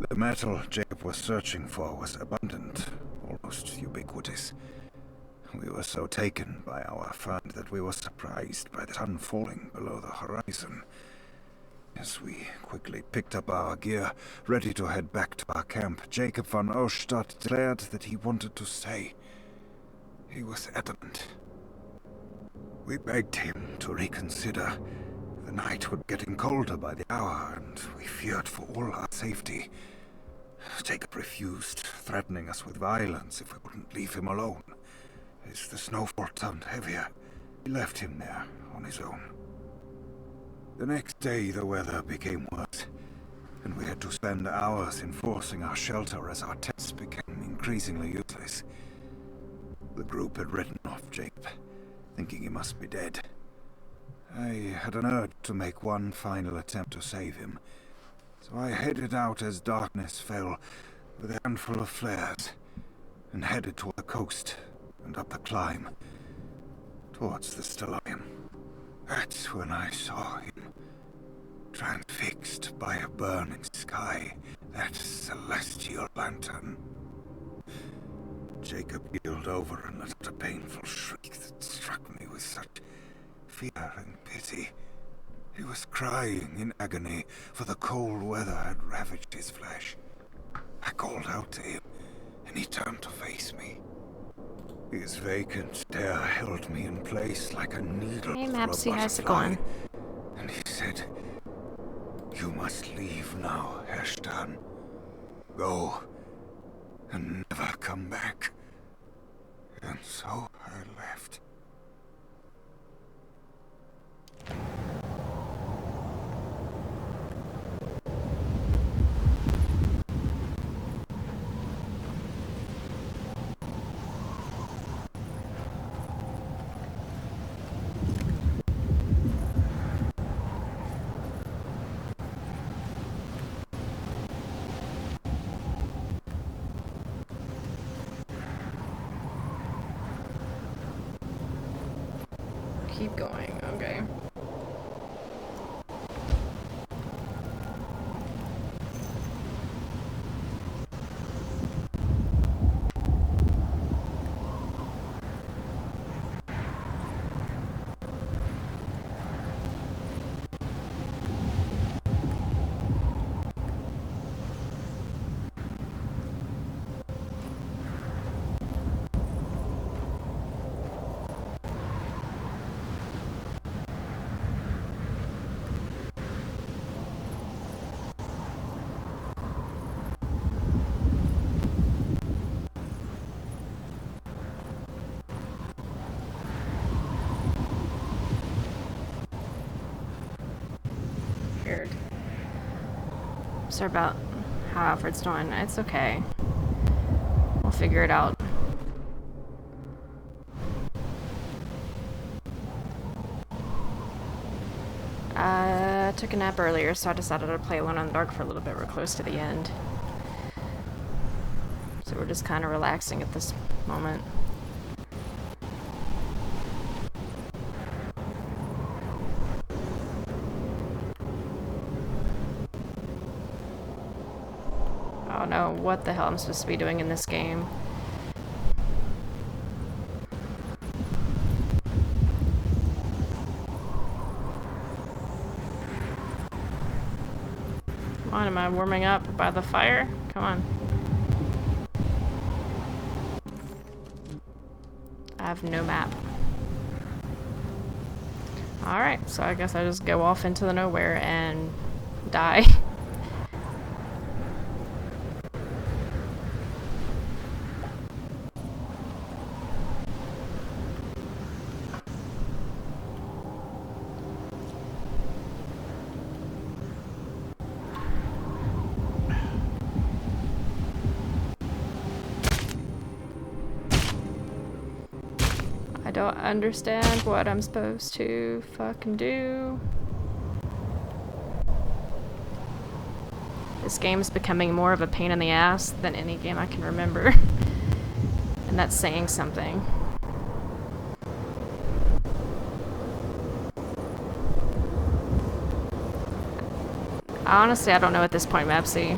The metal Jacob was searching for was abundant, almost ubiquitous. We were so taken by our find that we were surprised by the sun falling below the horizon. As we quickly picked up our gear, ready to head back to our camp, Jacob van Oostad declared that he wanted to stay. He was adamant. We begged him to reconsider. The night was getting colder by the hour, and we feared for all our safety. Jacob refused, threatening us with violence if we wouldn't leave him alone. As the snowfall turned heavier, we left him there on his own. The next day, the weather became worse, and we had to spend hours enforcing our shelter as our tents became increasingly useless. The group had written off Jacob, thinking he must be dead. I had an urge to make one final attempt to save him, So I headed out as darkness fell with a handful of flares and headed toward the coast and up the climb towards the Stellarium. That's when I saw him, transfixed by a burning sky, that celestial lantern. Jacob keeled over and let out a painful shriek that struck me with such fear and pity. He was crying in agony, for the cold weather had ravaged his flesh. I called out to him, and he turned to face me. His vacant stare held me in place like a needle Hey, through a Mapsy, how's it butterfly. going? And he said, "You must leave now, Herrstan. Go, and never come back." And so I left. Keep going, okay. Weird. Sorry about how Alfred's doing. It's okay. We'll figure it out. I took a nap earlier, so I decided to play Alone in the Dark for a little bit. We're close to the end. So we're just kind of relaxing at this moment. I don't know what the hell I'm supposed to be doing in this game. Come on, am I warming up by the fire? Come on. I have no map. Alright, so I guess I just go off into the nowhere and die. I don't understand what I'm supposed to fucking do. This game's becoming more of a pain in the ass than any game I can remember. And that's saying something. Honestly, I don't know at this point, Mapsy.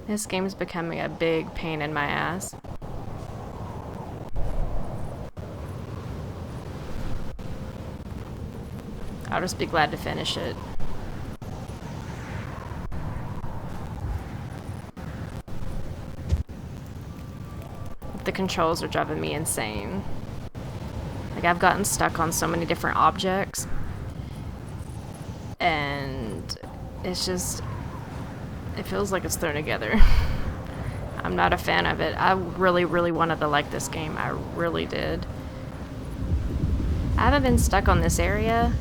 This game's becoming a big pain in my ass. I'll just be glad to finish it. The controls are driving me insane. Like, I've gotten stuck on so many different objects. And it's just... it feels like it's thrown together. I'm not a fan of it. I really, really wanted to like this game. I really did. I haven't been stuck on this area,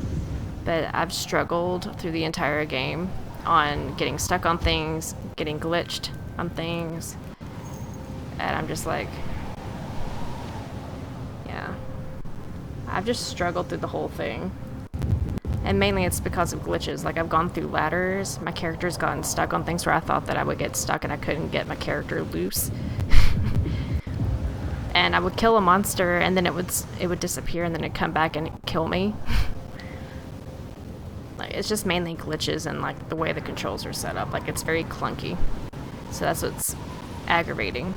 but I've struggled through the entire game on getting stuck on things, getting glitched on things, and I'm just like, yeah. I've just struggled through the whole thing. And mainly it's because of glitches. Like, I've gone through ladders. My character's gotten stuck on things where I thought that I would get stuck and I couldn't get my character loose. And I would kill a monster and then it would disappear and then it'd come back and kill me. Like, it's just mainly glitches and like the way the controls are set up. Like, it's very clunky. So that's what's aggravating.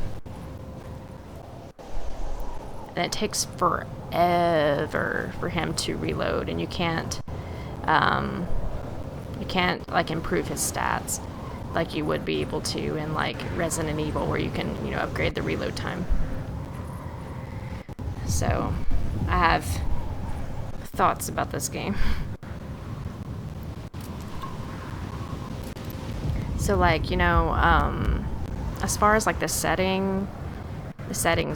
And it takes forever for him to reload, and you can't like improve his stats like you would be able to in like Resident Evil, where you can, you know, upgrade the reload time. So I have thoughts about this game. So like, you know, as far as like the setting's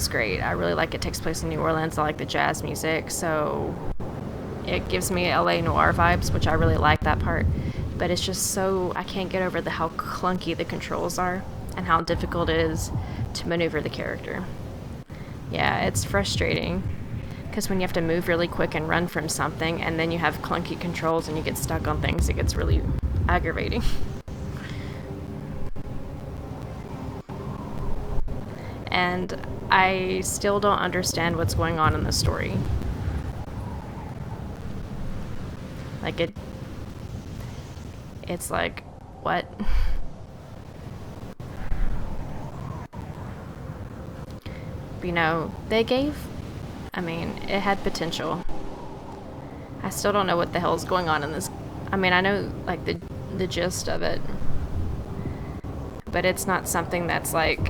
great. I really like it takes place in New Orleans. I like the jazz music, so it gives me LA noir vibes, which I really like that part. But it's just so, I can't get over how clunky the controls are and how difficult it is to maneuver the character. Yeah, it's frustrating because when you have to move really quick and run from something and then you have clunky controls and you get stuck on things, it gets really aggravating. And I still don't understand what's going on in the story. Like, it's like, what? You know, it had potential. I still don't know what the hell is going on in this. I mean, I know, like, the gist of it. But it's not something that's, like,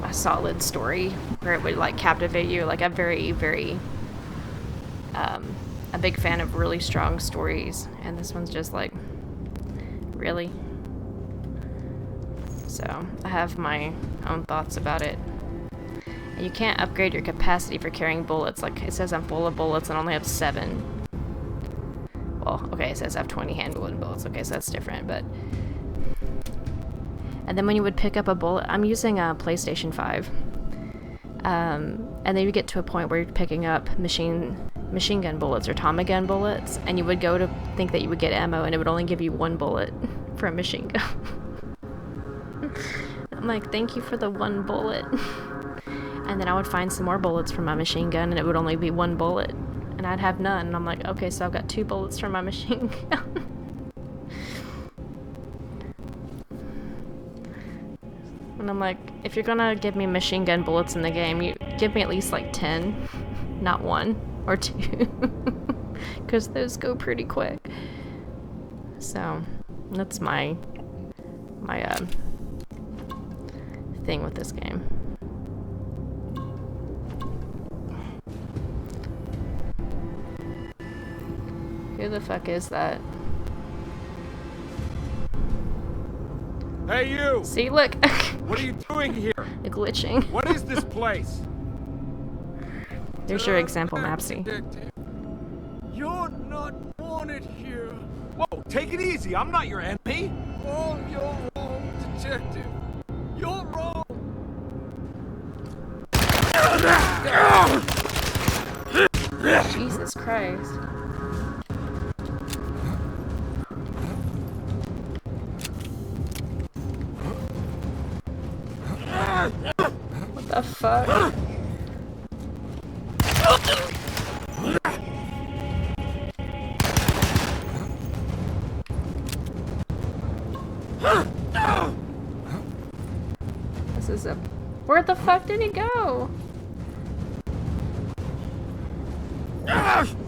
a solid story where it would, like, captivate you. Like, I'm very, very, a big fan of really strong stories. And this one's just, like, really? So, I have my own thoughts about it. And you can't upgrade your capacity for carrying bullets. Like, it says I'm full of bullets and only have 7. Well, okay, it says I have 20 hand-wielded bullets. Okay, so that's different, but... And then when you would pick up a bullet... I'm using a PlayStation 5. And then you get to a point where you're picking up machine gun bullets or Tommy gun bullets, and you would go to think that you would get ammo, and it would only give you 1 bullet for a machine gun. I'm like, thank you for the 1 bullet. And then I would find some more bullets for my machine gun, and it would only be 1 bullet. And I'd have none. And I'm like, okay, so I've got 2 bullets for my machine gun. And I'm like, if you're gonna give me machine gun bullets in the game, you give me at least like 10, not 1 or 2. Because those go pretty quick. So, that's my thing with this game. Who the fuck is that? Hey, you! See, look! What are you doing here? You're glitching. What is this place? There's your example, Mapsy. You're not wanted here. Whoa, take it easy. I'm not your enemy. Oh, you're wrong, detective. You're wrong. Jesus Christ. What the fuck? This is a... Where the fuck did he go?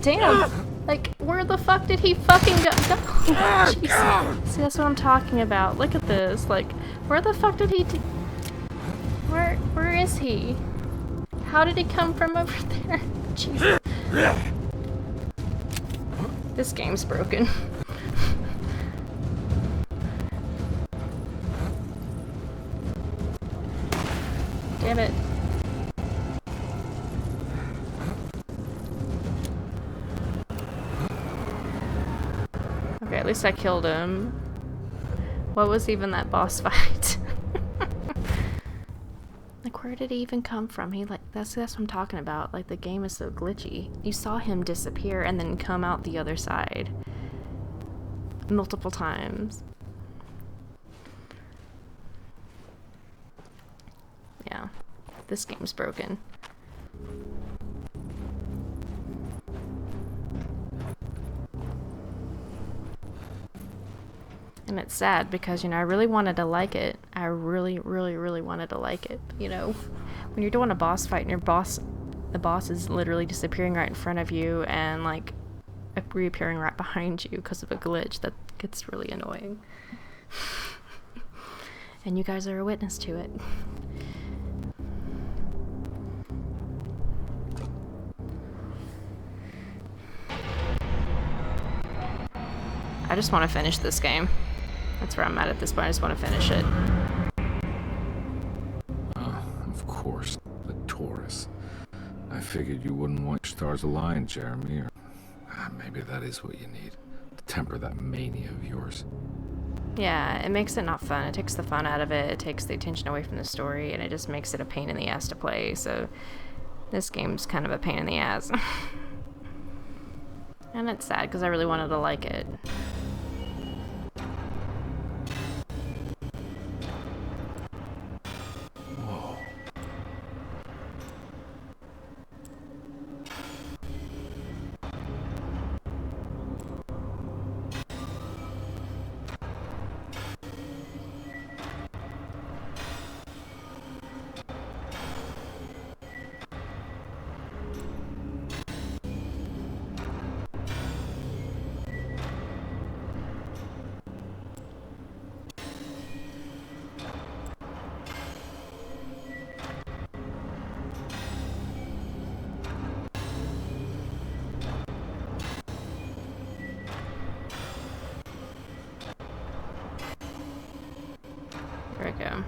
Damn! Like, where the fuck did he fucking go? Jesus. See, that's what I'm talking about. Look at this. Like, where the fuck did he... Where is he? How did he come from over there? Jesus. This game's broken. Damn it. Okay, at least I killed him. What was even that boss fight? Like, where did he even come from? He, like, that's what I'm talking about. Like, the game is so glitchy. You saw him disappear and then come out the other side. multiple times. Yeah, this game's broken. And it's sad because, you know, I really wanted to like it. I really, really, really wanted to like it. You know, when you're doing a boss fight and the boss is literally disappearing right in front of you and, like, reappearing right behind you because of a glitch, that gets really annoying. And you guys are a witness to it. I just want to finish this game. That's where I'm at this point. I just want to finish it. Of course. The Taurus. I figured you wouldn't want your stars aligned, Jeremy, or maybe that is what you need. To temper that mania of yours. Yeah, it makes it not fun. It takes the fun out of it. It takes the attention away from the story, and it just makes it a pain in the ass to play. So this game's kind of a pain in the ass. And it's sad because I really wanted to like it. There we go.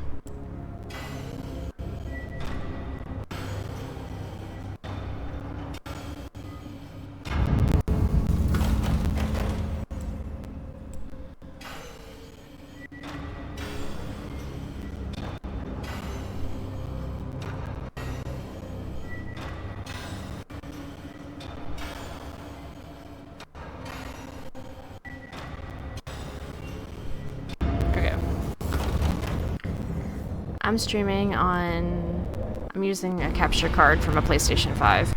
I'm streaming on... I'm using a capture card from a PlayStation 5.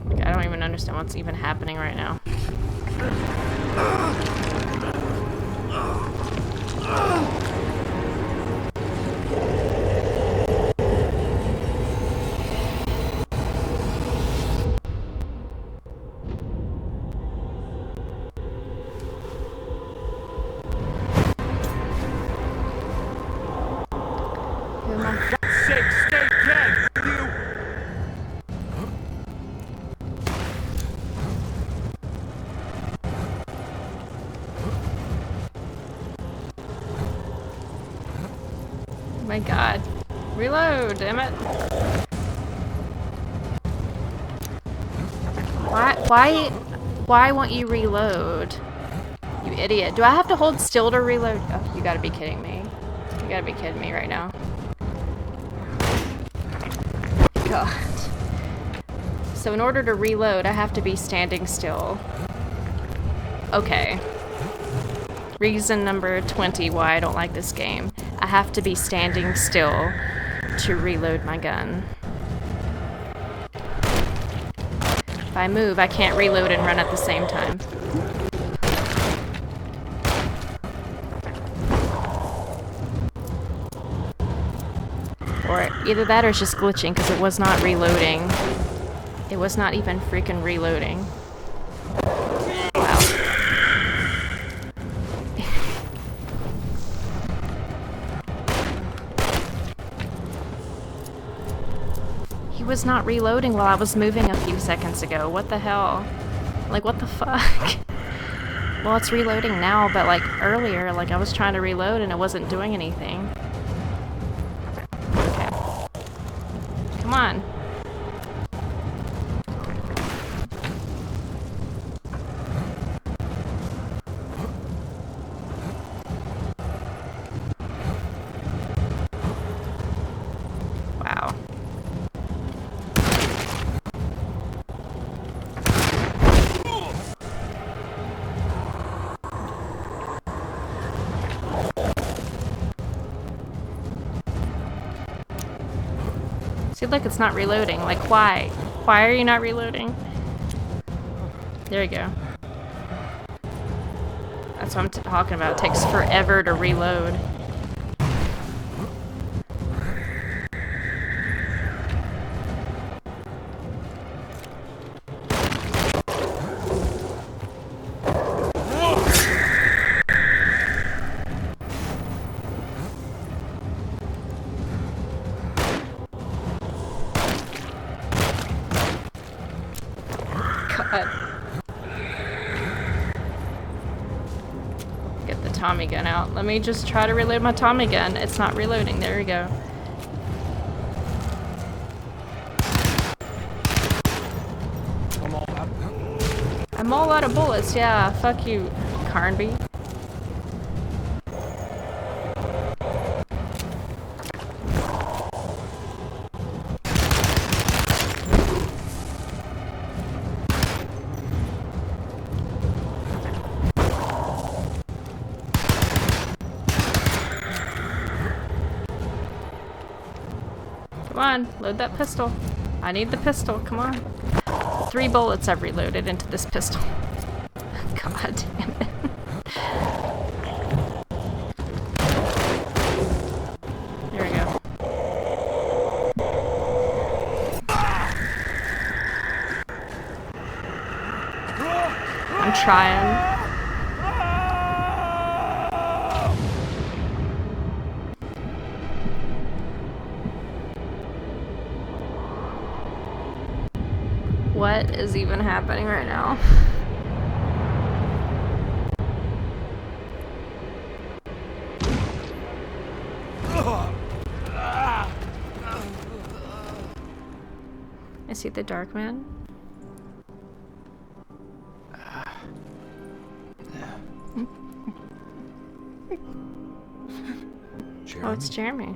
Like, I don't even understand what's even happening right now. My god. Reload, damn it. Why won't you reload? You idiot. Do I have to hold still to reload? Oh, you gotta be kidding me. You gotta be kidding me right now. God. So in order to reload, I have to be standing still. Okay. Reason number 20 why I don't like this game. I have to be standing still to reload my gun. If I move, I can't reload and run at the same time. Or either that or it's just glitching because it was not reloading. It was not even freaking reloading. Wow. He was not reloading while I was moving a few seconds ago. What the hell? Like, what the fuck? Well, it's reloading now, but like earlier, like I was trying to reload and it wasn't doing anything. Okay. Come on. See, look, it's not reloading. Like, why? Why are you not reloading? There you go. That's what I'm talking about. It takes forever to reload. Get the Tommy gun out. Let me just try to reload my Tommy gun. It's not reloading. There we go. I'm all out of bullets. Yeah, fuck you, Carnby. Come on, load that pistol. I need the pistol, come on. 3 bullets I've reloaded into this pistol. God damn it. There we go. I'm trying. What is even happening right now? Is he the Dark Man? Oh, it's Jeremy.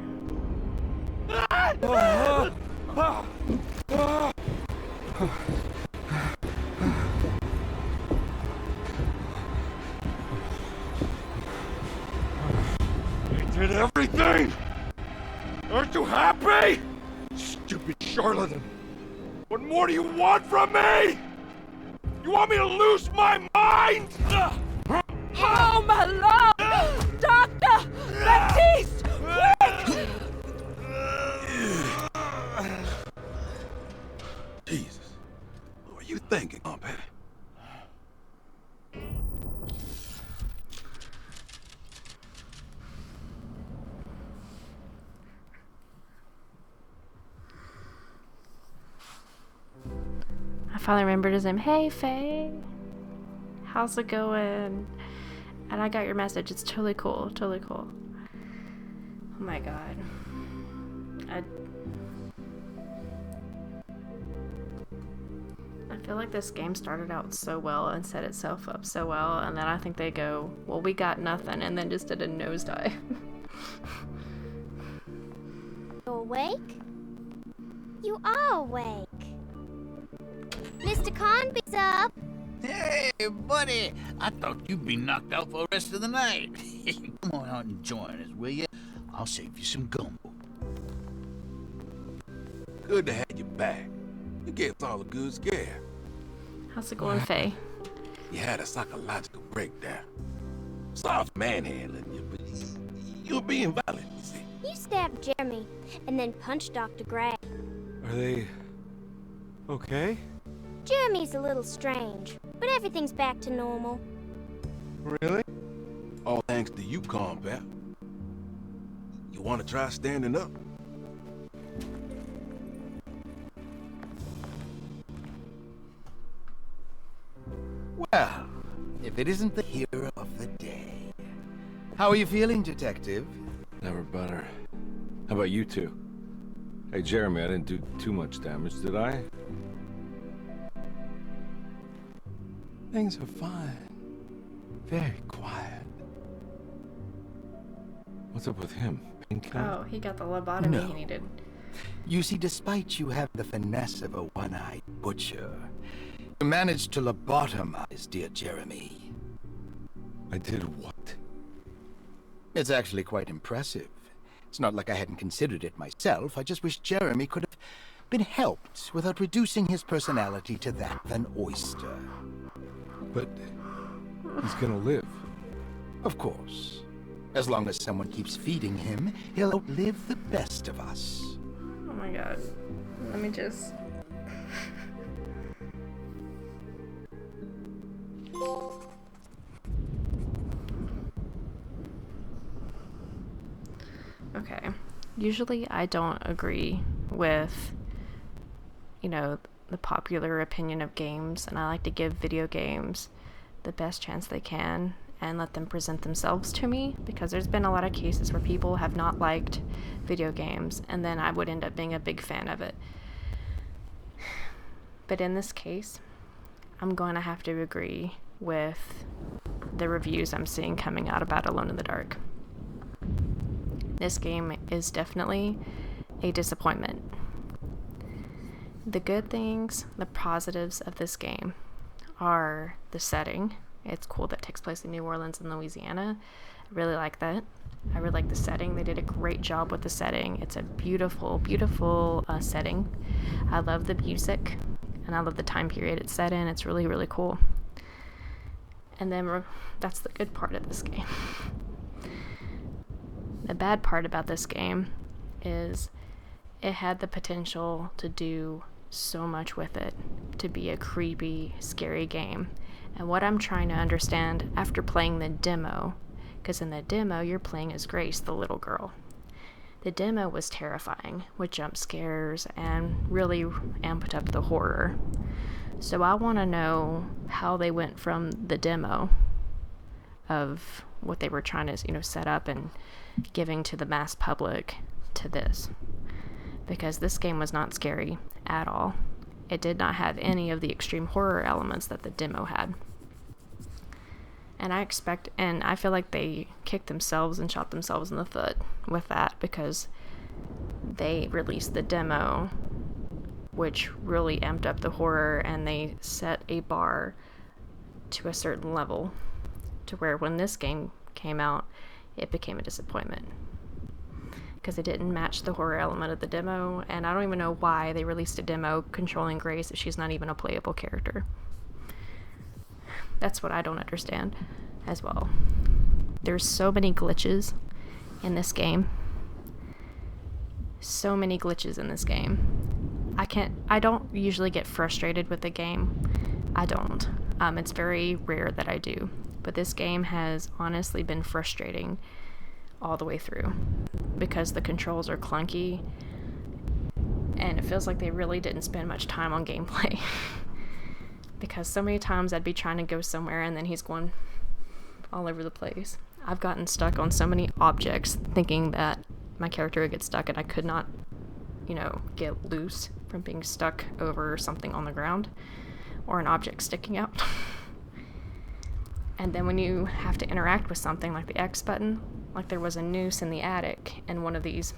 They did everything! Aren't you happy? Stupid charlatan! What more do you want from me? You want me to lose my mind? Oh, my lord! Doctor! Baptiste! Quick! Jesus. What are you thinking, Carnby? I finally remembered his name. Hey, Faye. How's it going? And I got your message. It's totally cool. Totally cool. Oh my god. I feel like this game started out so well and set itself up so well, and then I think they go, well, we got nothing, and then just did a nosedive. You awake? You are awake. Mr. Carnby's up. Hey, buddy. I thought you'd be knocked out for the rest of the night. Come on out and join us, will you? I'll save you some gumbo. Good to have you back. You gave us all a good scare. How's it going, Faye? You had a psychological breakdown. Soft manhandling you, but you're being violent, you see. You stabbed Jeremy and then punched Dr. Gray. Are they okay? Jeremy's a little strange, but everything's back to normal. Really? All thanks to you, Carnby. You want to try standing up? Well, if it isn't the hero of the day. How are you feeling, Detective? Never better. How about you two? Hey, Jeremy, I didn't do too much damage, did I? Things are fine. Very quiet. What's up with him? Painkiller? Oh, he got the lobotomy he needed. You see, despite you have the finesse of a one-eyed butcher, you managed to lobotomize dear Jeremy. I did what? It's actually quite impressive. It's not like I hadn't considered it myself. I just wish Jeremy could have been helped without reducing his personality to that of an oyster. But he's gonna live. Of course. As long as someone keeps feeding him, he'll outlive the best of us. Oh my god. Let me just... Okay. Usually I don't agree with, you know, the popular opinion of games, and I like to give video games the best chance they can and let them present themselves to me, because there's been a lot of cases where people have not liked video games and then I would end up being a big fan of it. But in this case, I'm going to have to agree with the reviews I'm seeing coming out about Alone in the Dark. This game is definitely a disappointment. The good things, the positives of this game are the setting. It's cool that it takes place in New Orleans and Louisiana. I really like that. I really like the setting. They did a great job with the setting. It's a beautiful, beautiful setting. I love the music, and I love the time period it's set in. It's really, really cool. And then that's the good part of this game. The bad part about this game is it had the potential to do so much with it, to be a creepy, scary game. And what I'm trying to understand after playing the demo, because in the demo you're playing as Grace, the little girl. The demo was terrifying, with jump scares and really amped up the horror. So I want to know how they went from the demo of what they were trying to, you know, set up and giving to the mass public to this. Because this game was not scary at all. It did not have any of the extreme horror elements that the demo had. And I feel like they kicked themselves and shot themselves in the foot with that, because they released the demo, which really amped up the horror, and they set a bar to a certain level to where when this game came out, it became a disappointment. Because it didn't match the horror element of the demo, and I don't even know why they released a demo controlling Grace if she's not even a playable character. That's what I don't understand as well. There's so many glitches in this game. So many glitches in this game. I don't usually get frustrated with the game. I don't. It's very rare that I do. But this game has honestly been frustrating all the way through, because the controls are clunky and it feels like they really didn't spend much time on gameplay. Because so many times I'd be trying to go somewhere and then he's going all over the place. I've gotten stuck on so many objects thinking that my character would get stuck, and I could not, you know, get loose from being stuck over something on the ground or an object sticking out. And then when you have to interact with something like the X button, like there was a noose in the attic in one of these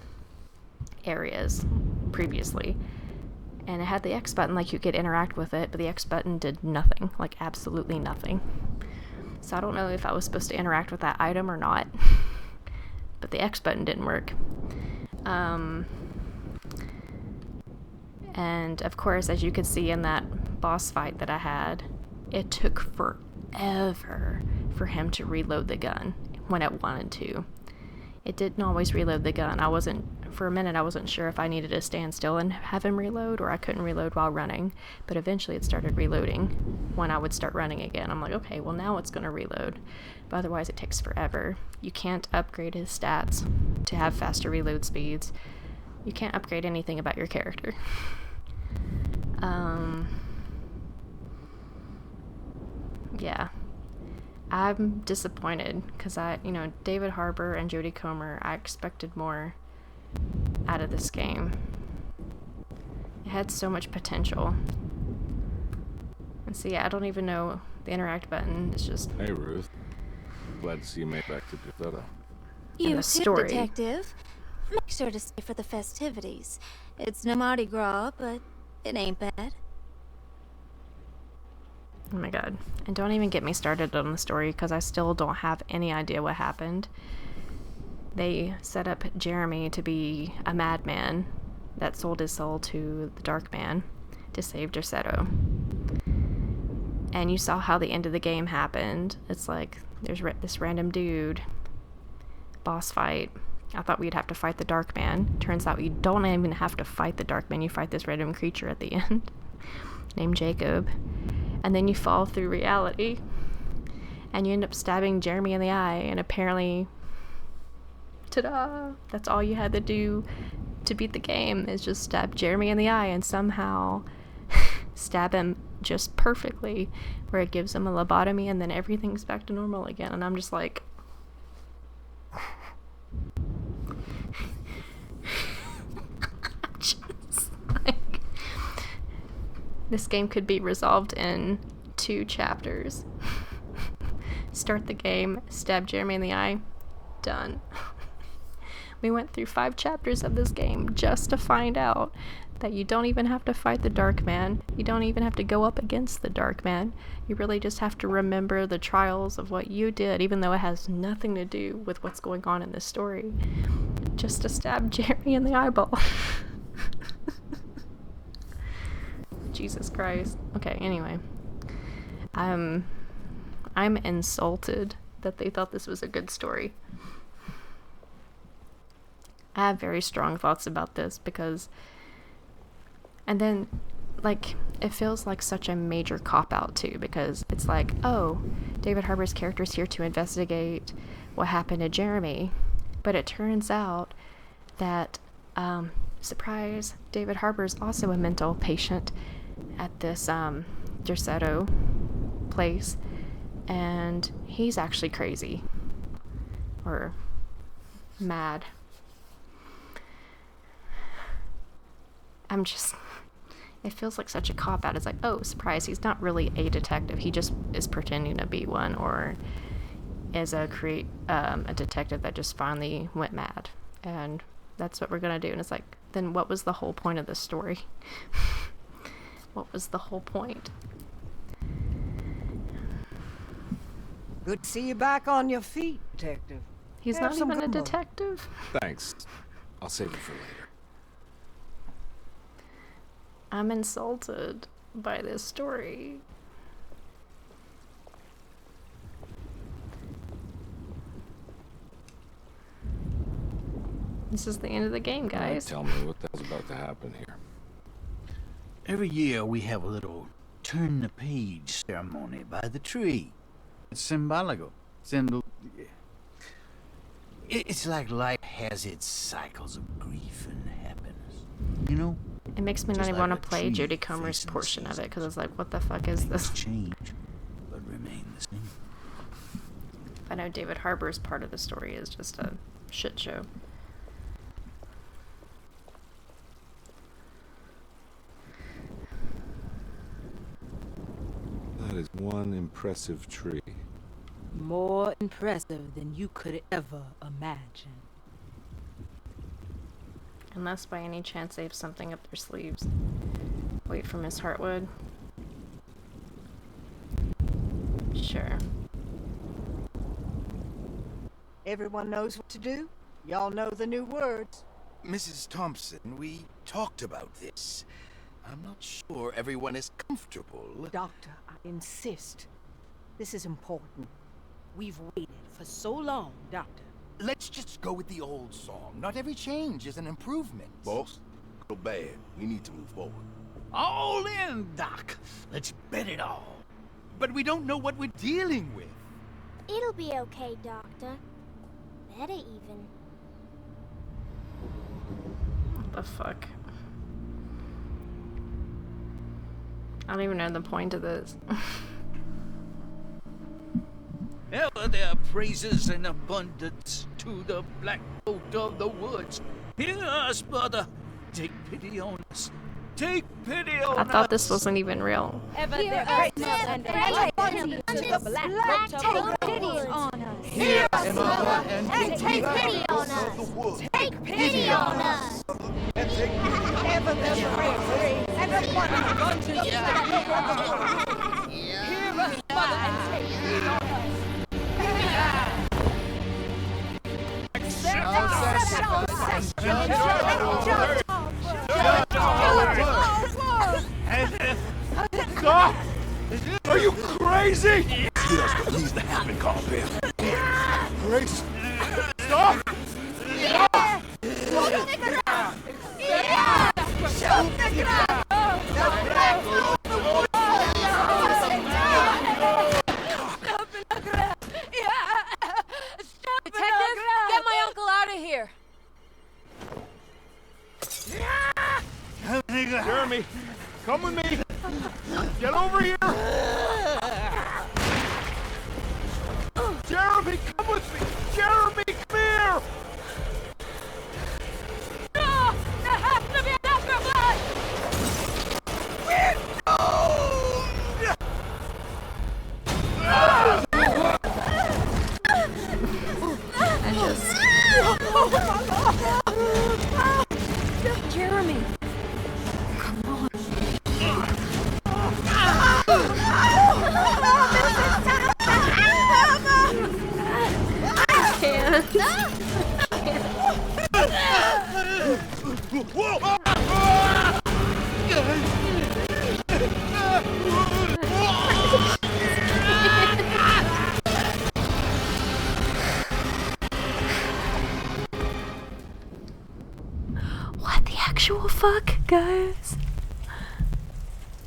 areas previously, and it had the X button, like you could interact with it, but the X button did nothing, like absolutely nothing. So I don't know if I was supposed to interact with that item or not, but the X button didn't work. And of course, as you could see in that boss fight that I had, it took forever for him to reload the gun when it wanted to. It didn't always reload the gun. For a minute I wasn't sure if I needed to stand still and have him reload, or I couldn't reload while running, but eventually it started reloading when I would start running again. I'm like, okay, well now it's going to reload, but otherwise it takes forever. You can't upgrade his stats to have faster reload speeds. You can't upgrade anything about your character. Yeah. I'm disappointed because David Harbour and Jodie Comer, I expected more out of this game. It had so much potential. And see, I don't even know the interact button. It's just... Hey, Ruth. Glad to see you made it back to DeSoto. You the too, story. Detective. Make sure to stay for the festivities. It's no Mardi Gras, but it ain't bad. Oh my god. And don't even get me started on the story, because I still don't have any idea what happened. they set up Jeremy to be a madman that sold his soul to the Dark Man to save Derceto. And you saw how the end of the game happened. It's like, there's this random dude, boss fight. I thought we'd have to fight the Dark Man. Turns out you don't even have to fight the Dark Man. You fight this random creature at the end named Jacob. And then you fall through reality. And you end up stabbing Jeremy in the eye. And apparently, ta-da! That's all you had to do to beat the game, is just stab Jeremy in the eye and somehow stab him just perfectly, where it gives him a lobotomy and then everything's back to normal again. And I'm just like... This game could be resolved in 2 chapters. Start the game, stab Jeremy in the eye, done. We went through 5 chapters of this game just to find out that you don't even have to fight the Dark Man. You don't even have to go up against the Dark Man. You really just have to remember the trials of what you did, even though it has nothing to do with what's going on in this story. Just to stab Jeremy in the eyeball. Jesus Christ. Okay, anyway. I'm insulted that they thought this was a good story. I have very strong thoughts about this because... And then, like, it feels like such a major cop-out, too, because it's like, oh, David Harbour's character's here to investigate what happened to Jeremy. But it turns out that, surprise, David Harbour's also a mental patient at this, Derceto place. And he's actually crazy. Or mad. It feels like such a cop-out. It's like, oh, surprise, he's not really a detective. He just is pretending to be one, or is a detective that just finally went mad. And that's what we're going to do. And it's like, then what was the whole point of this story? What was the whole point? Good to see you back on your feet, detective. He's not even a detective. Thanks. I'll save it for later. I'm insulted by this story. This is the end of the game, guys. Tell me what the hell's about to happen here. Every year we have a little turn the page ceremony by the tree. It's symbolical. It's like life has its cycles of grief and happiness. You know? It makes me not even want to play Jodie Comer's portion of it, because it's like, what the fuck is this? Change, but remain the same. I know David Harbour's part of the story is just a shit show. That is one impressive tree. More impressive than you could ever imagine. Unless by any chance they have something up their sleeves. Wait for Miss Hartwood. Sure. Everyone knows what to do? Y'all know the new words. Mrs. Thompson, we talked about this. I'm not sure everyone is comfortable. Doctor, I insist. This is important. We've waited for so long, Doctor. Let's just go with the old song. Not every change is an improvement. Boss, go bad. We need to move forward. All in, Doc. Let's bet it all. But we don't know what we're dealing with. It'll be okay, Doctor. Better even. What the fuck? I don't even know the point of this. Ever there praises in abundance to the black goat of the woods. Hear us, brother. Take pity on us. Take pity on us. I thought this wasn't even real. Ever there praises and abundance to the black goat of the woods. Hear us, brother, and take pity on us. Take pity on us. Ever there praises and abundance to the black goat of the woods. Hear us, brother, and take pity on us. Stop! Are you crazy? Just what needs to happen, Carnby. Grace, stop! Detective, get my uncle out of here. Jeremy, come with me. Get over here. Jeremy, come with me. Jeremy, come here. No! There has to be an afterlife! We're Jeremy! Come on. I can't. What the actual fuck, guys?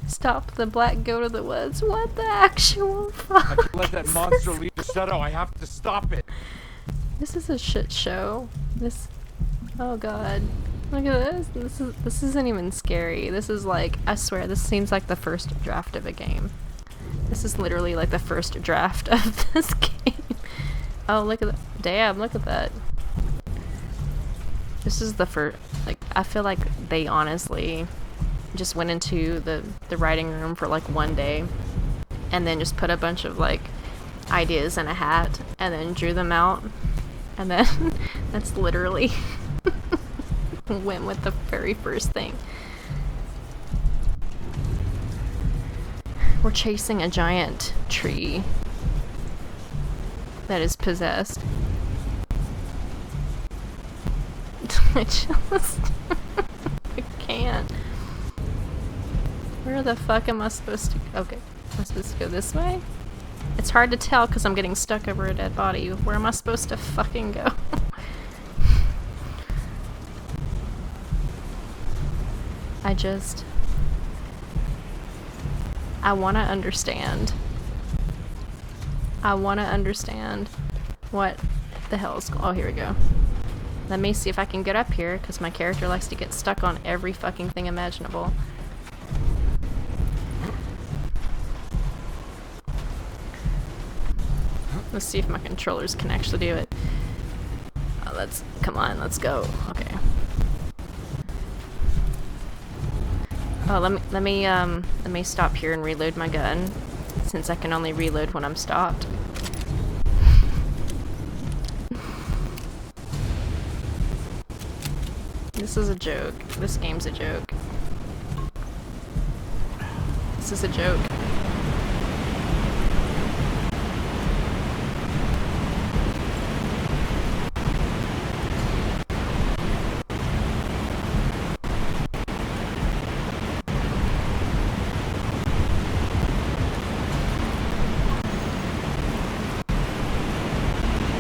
Stop the black goat of the woods. What the actual fuck? I can't let that monster leave the shadow. I have to stop it. This is a shit show. Oh god. Look at this. This isn't even scary. This is like, I swear, this seems like the first draft of a game. This is literally like the first draft of this game. Oh, look at that. Damn, look at that. This is the first, like, I feel like they honestly just went into the writing room for like one day and then just put a bunch of like ideas in a hat and then drew them out, and then that's literally went with the very first thing. We're chasing a giant tree that is possessed. I just I can't. Where the fuck am I supposed to go? Okay, am I supposed to go this way? It's hard to tell because I'm getting stuck over a dead body. Where am I supposed to fucking go? I want to understand. I want to understand what the hell is going on. Oh, here we go. Let me see if I can get up here, because my character likes to get stuck on every fucking thing imaginable. Let's see if my controllers can actually do it. Oh, come on, let's go. Okay. Oh, let me stop here and reload my gun, since I can only reload when I'm stopped. This is a joke. This game's a joke. This is a joke.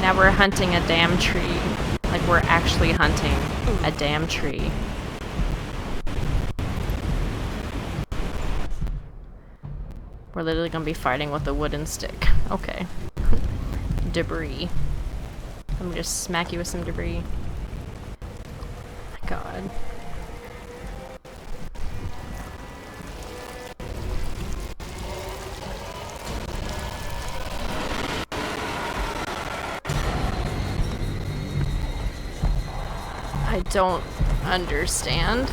Now we're hunting a damn tree. Like, we're actually hunting a damn tree. We're literally gonna be fighting with a wooden stick. Okay. Debris. Let me just smack you with some debris. My god. I don't understand.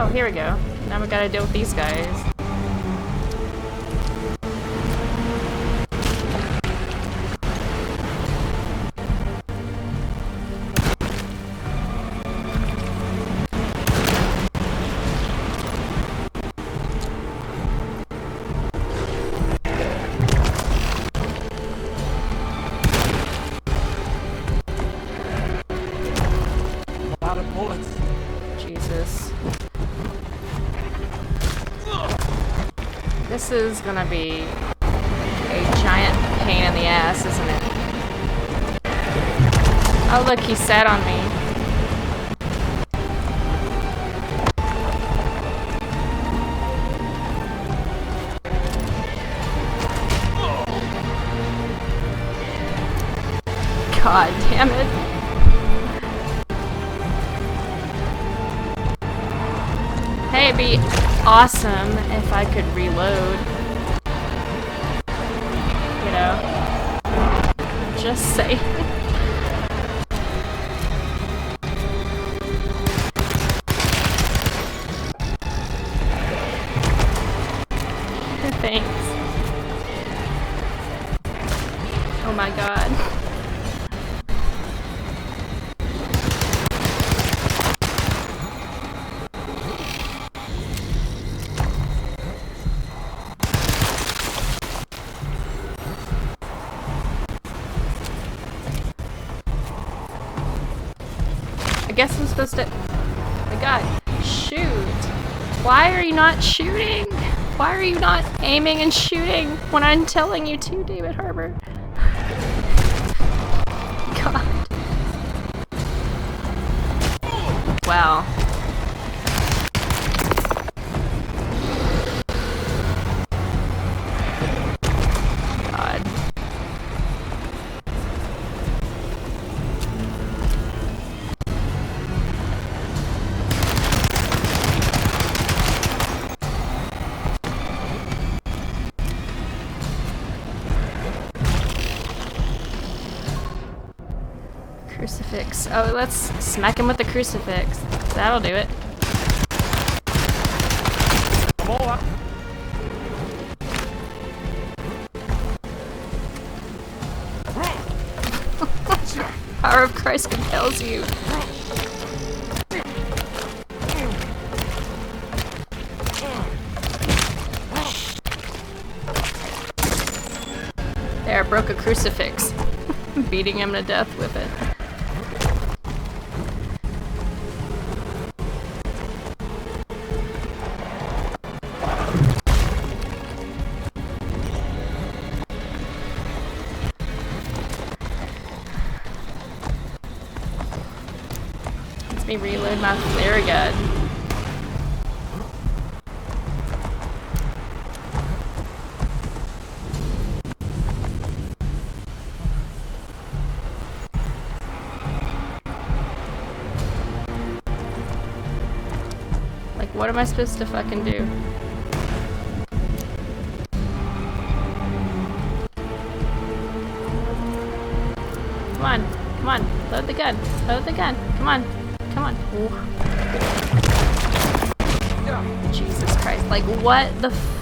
Oh, here we go. Now we gotta deal with these guys. A lot of bullets. Jesus. This is gonna be a giant pain in the ass, isn't it? Oh look, he sat on me. God damn it. Hey, it'd be awesome if I could reload. You know? Just saying. Thanks. Oh my god. I guess I'm supposed to... Oh my god. Shoot. Why are you not shooting? Why are you not aiming and shooting when I'm telling you to, David Harbour? God. Wow. God. Crucifix. Oh, let's smack him with the crucifix. That'll do it. Power of Christ compels you. There, broke a crucifix. Beating him to death with it. Let me reload my flare gun. Like, what am I supposed to fucking do? Come on, come on, load the gun, load the gun, come on, come on. Ooh. Jesus Christ, like what the f-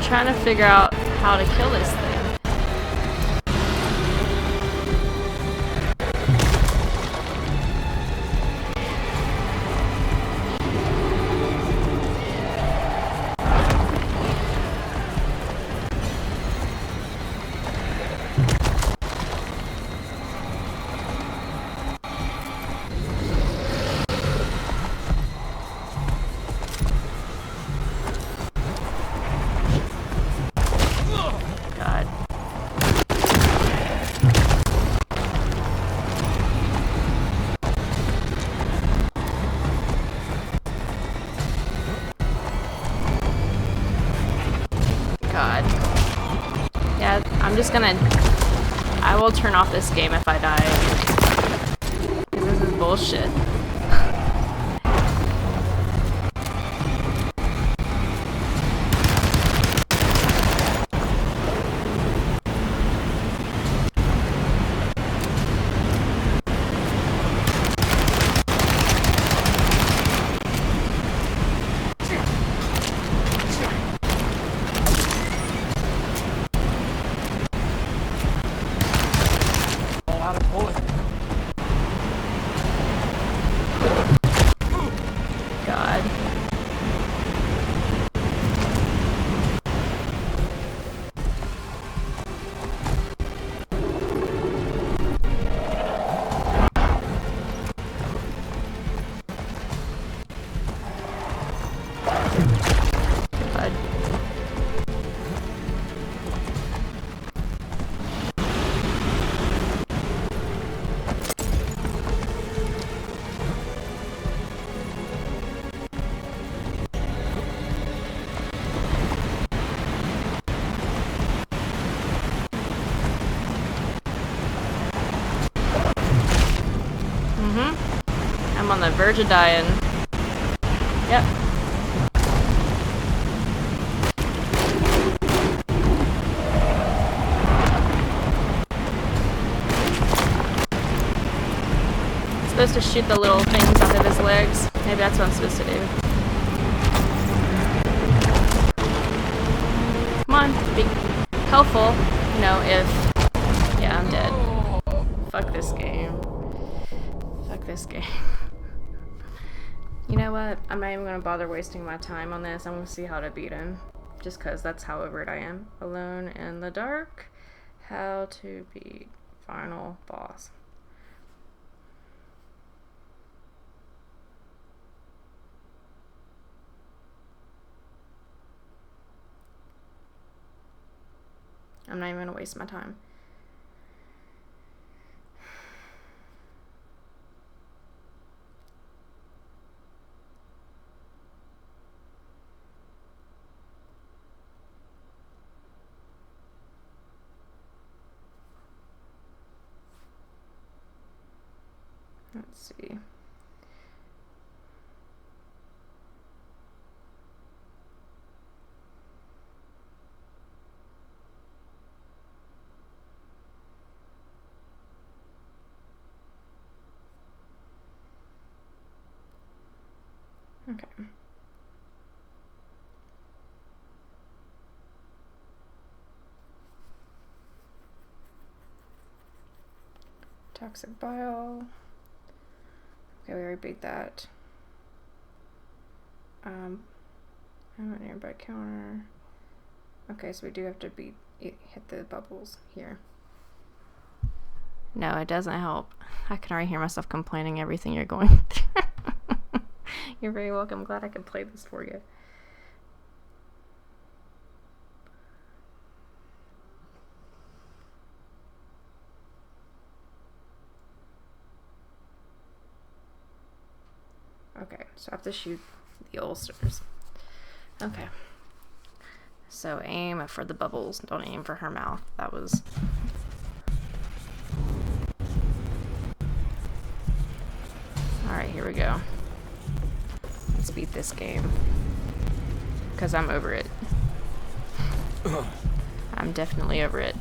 trying to figure out how to kill this thing. I will turn off this game if I die. This is bullshit. I'm on the verge of dying. Yep. I'm supposed to shoot the little things off of his legs. Maybe that's what I'm supposed to do. Come on, be helpful. You know, if... Yeah, I'm dead. Fuck this game. Fuck this game. You know what? I'm not even gonna bother wasting my time on this. I'm gonna see how to beat him. Just cause that's how over it I am. Alone in the dark. How to beat final boss. I'm not even gonna waste my time. Let's see. Okay. Toxic bile. Okay, we already beat that. I'm a nearby counter. Okay, so we do have to hit the bubbles here. No, it doesn't help. I can already hear myself complaining everything you're going through. You're very welcome. I'm glad I could play this for you. Okay, so I have to shoot the ulcers. Okay. So aim for the bubbles. Don't aim for her mouth. That was... Alright, here we go. Let's beat this game. Because I'm over it. I'm definitely over it.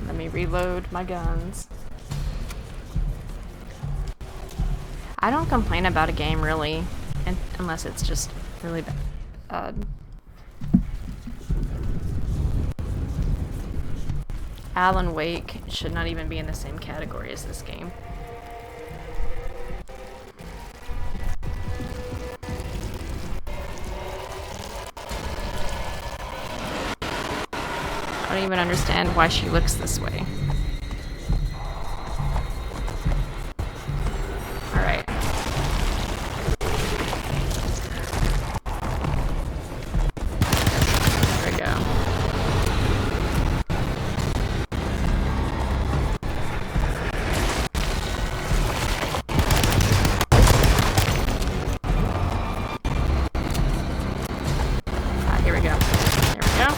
Let me reload my guns. I don't complain about a game really, unless it's just really bad. Alan Wake should not even be in the same category as this game. I don't even understand why she looks this way. Alright. There we go. Here we go. There we go.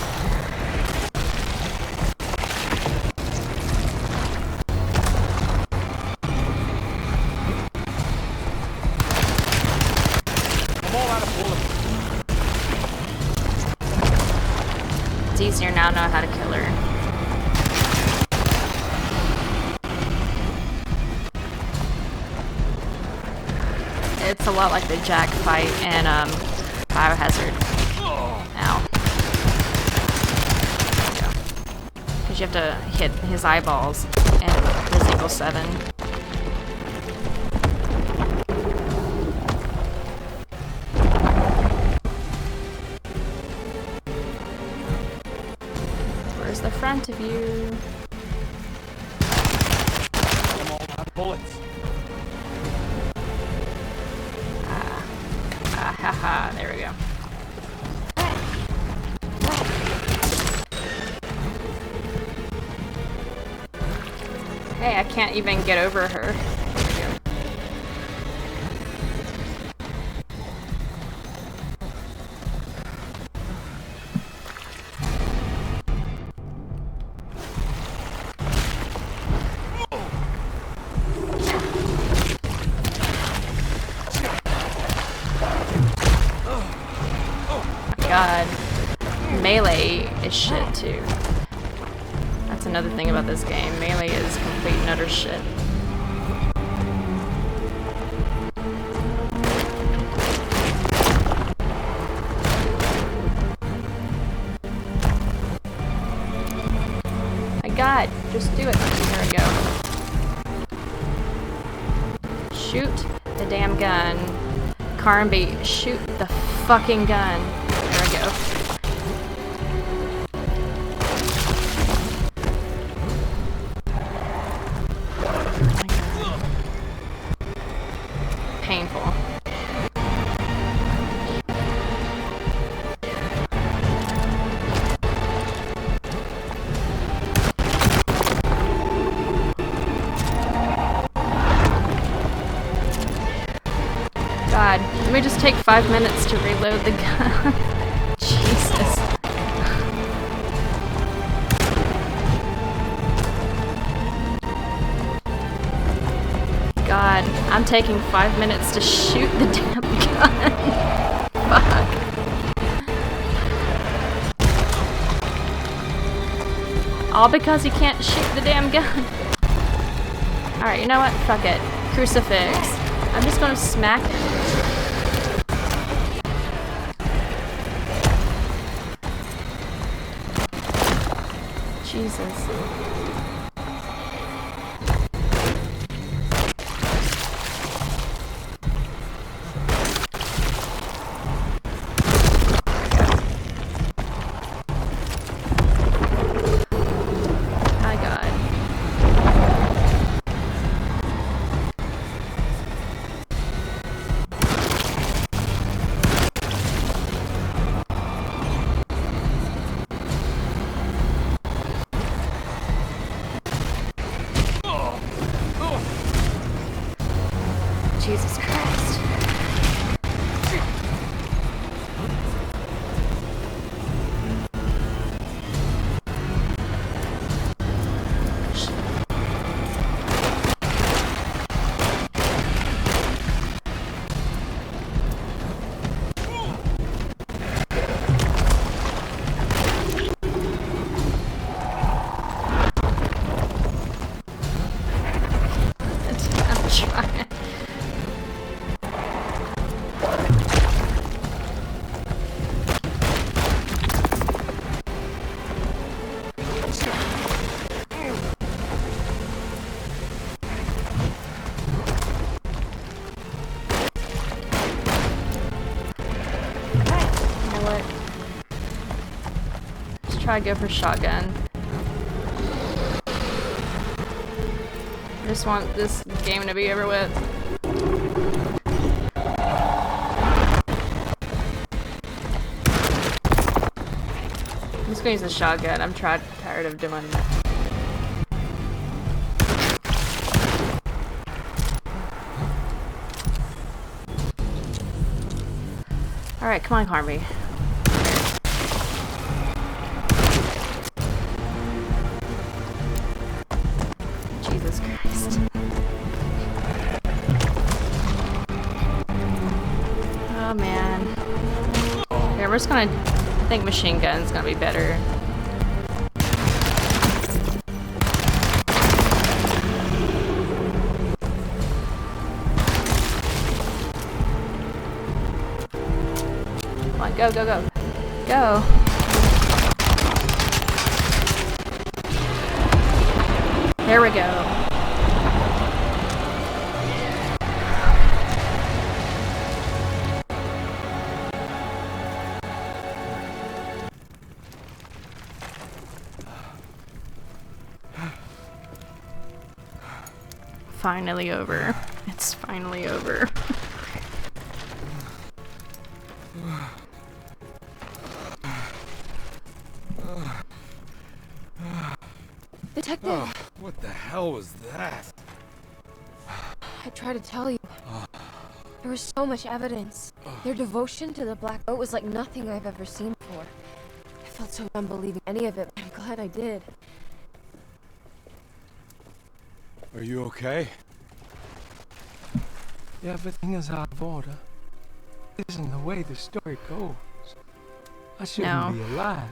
easier now to know how to kill her. It's a lot like the Jack fight in Biohazard. Ow. Because you have to hit his eyeballs in Resident Evil 7. Where's the front of you? Come on, my bullets. Haha, there we go. Hey, I can't even get over her. God, melee is shit too. That's another thing about this game. Melee is complete and utter shit. My God, just do it. There we go. Shoot the damn gun. Carnby, shoot the fucking gun. There we go. Painful. God, let me just take 5 minutes to reload the gun. Jesus. God, I'm taking 5 minutes to shoot the damn gun. Fuck. All because you can't shoot the damn gun. Alright, you know what? Fuck it. Crucifix. I'm just gonna smack it. Jesus. My God. Jesus Christ. I'm trying. Try to go for shotgun. I just want this game to be over with. I'm just gonna use the shotgun. I'm tired of doing that. Alright, come on, Carnby. Jesus Christ. Oh man. Yeah, we're just gonna... I think machine gun's gonna be better. Go, go, go. Go. There we go. Finally over. It's finally over. Detective! Oh, what the hell was that? I tried to tell you. There was so much evidence. Their devotion to the Black Boat was like nothing I've ever seen before. I felt so dumb believing any of it, but I'm glad I did. Are you okay? Everything is out of order. This isn't the way the story goes. I shouldn't be alive.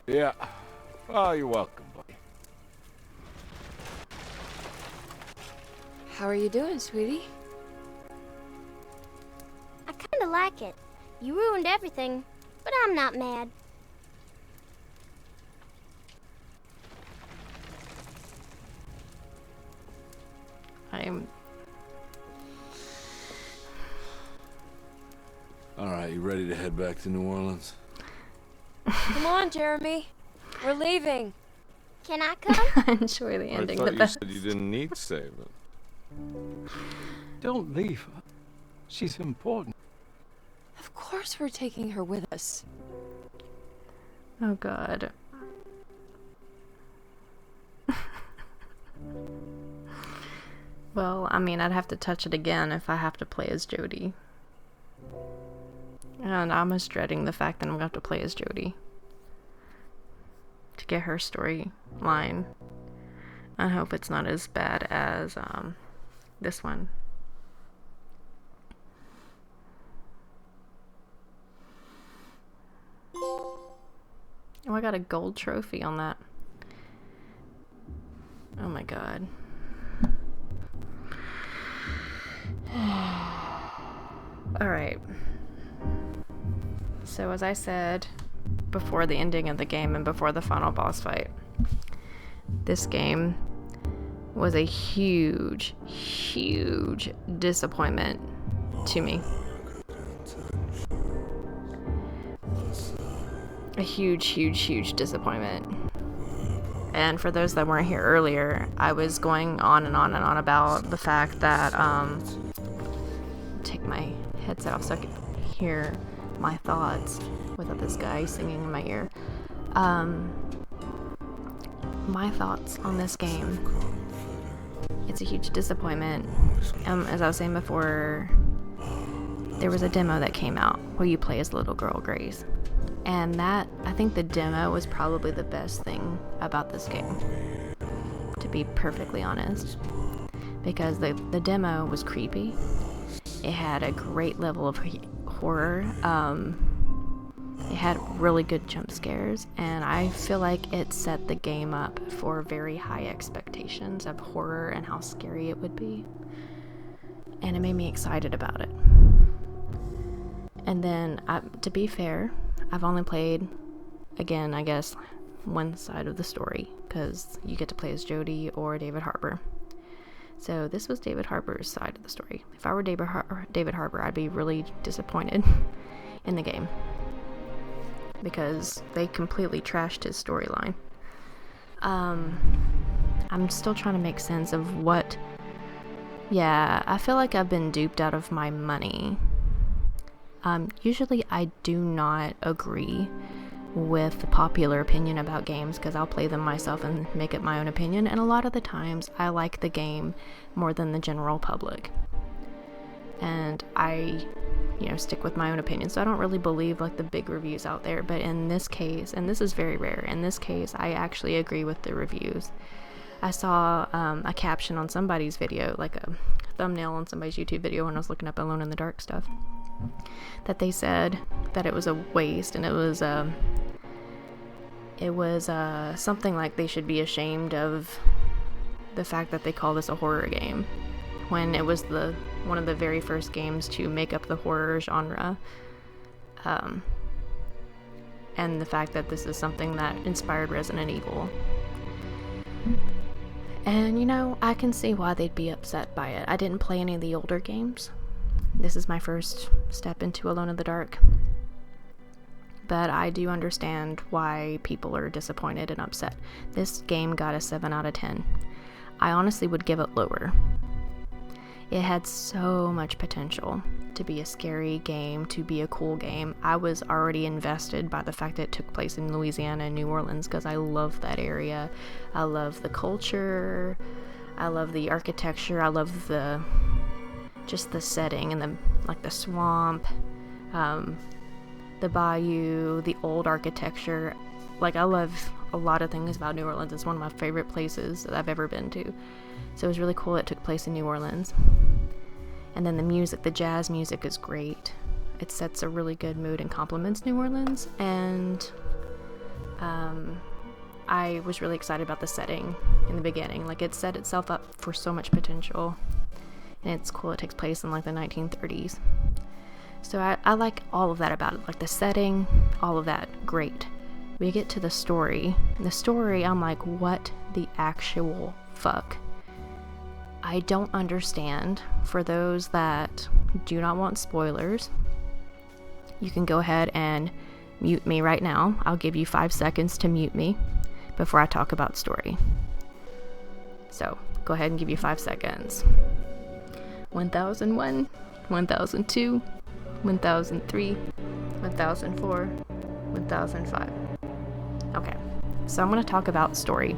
Yeah. Oh, you're welcome, buddy. How are you doing, sweetie? I kinda like it. You ruined everything, but I'm not mad. Alright, you ready to head back to New Orleans? Come on, Jeremy. We're leaving. Can I come? Enjoy the ending I the thought you best. said you didn't need saving. Don't leave her. She's important. Of course we're taking her with us. Oh god. Well, I mean, I'd have to touch it again if I have to play as Jodie. And I'm just dreading the fact that I'm going to have to play as Jodie. To get her storyline. I hope it's not as bad as this one. Oh, I got a gold trophy on that. Oh my god. Alright. So as I said before the ending of the game and before the final boss fight, this game was a huge, huge disappointment to me. A huge, huge, huge disappointment. And for those that weren't here earlier, I was going on and on and on about the fact that, take my headset off so I could hear my thoughts without this guy singing in my ear. My thoughts on this game. It's a huge disappointment. As I was saying before, there was a demo that came out where you play as little girl Grace. And that, I think the demo was probably the best thing about this game, to be perfectly honest. Because the demo was creepy. It had a great level of horror. It had really good jump scares, and I feel like it set the game up for very high expectations of horror and how scary it would be. And it made me excited about it. And then, to be fair, I've only played, again, I guess, one side of the story, because you get to play as Jodie or David Harbour. So this was David Harbour's side of the story. If I were David Harbour, I'd be really disappointed in the game, because they completely trashed his storyline. I'm still trying to make sense of what... Yeah, I feel like I've been duped out of my money. Usually I do not agree with the popular opinion about games, because I'll play them myself and make it my own opinion, and a lot of the times I like the game more than the general public. And I, stick with my own opinion, so I don't really believe like the big reviews out there. But in this case, and this is very rare, in this case I actually agree with the reviews. I saw a caption on somebody's video, like a thumbnail on somebody's YouTube video when I was looking up Alone in the Dark stuff, that they said that it was a waste, and it was something like they should be ashamed of the fact that they call this a horror game, when it was one of the very first games to make up the horror genre And the fact that this is something that inspired Resident Evil. And, you know, I can see why they'd be upset by it. I didn't play any of the older games. This is my first step into Alone in the Dark. But I do understand why people are disappointed and upset. This game got a 7 out of 10. I honestly would give it lower. It had so much potential to be a scary game, to be a cool game. I was already invested by the fact that it took place in Louisiana and New Orleans because I love that area. I love the culture. I love the architecture. I love just the setting and the swamp, the bayou, the old architecture. Like, I love a lot of things about New Orleans. It's one of my favorite places that I've ever been to. So it was really cool it took place in New Orleans. And then the music, the jazz music is great. It sets a really good mood and complements New Orleans. And I was really excited about the setting in the beginning. Like, it set itself up for so much potential. And it's cool it takes place in like the 1930s. So I like all of that about it. Like the setting, all of that, great. We get to the story. And the story, I'm like, what the actual fuck? I don't understand. For those that do not want spoilers, you can go ahead and mute me right now. I'll give you 5 seconds to mute me before I talk about story. So, go ahead and give you 5 seconds. 1001, 1002, 1003, 1004, 1005. Okay, so I'm going to talk about story.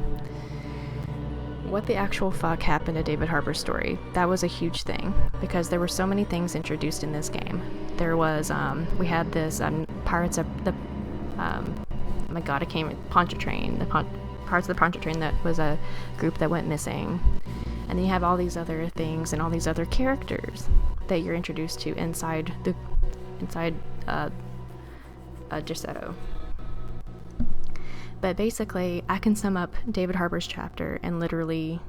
What the actual fuck happened to David Harbour's story? That was a huge thing because there were so many things introduced in this game. There was, we had this Pirates of the, oh my god, I can't even, Pontchartrain, Pirates of the Pontchartrain, that was a group that went missing. And then you have all these other things and all these other characters that you're introduced to inside Gisetto. But basically, I can sum up David Harbour's chapter in literally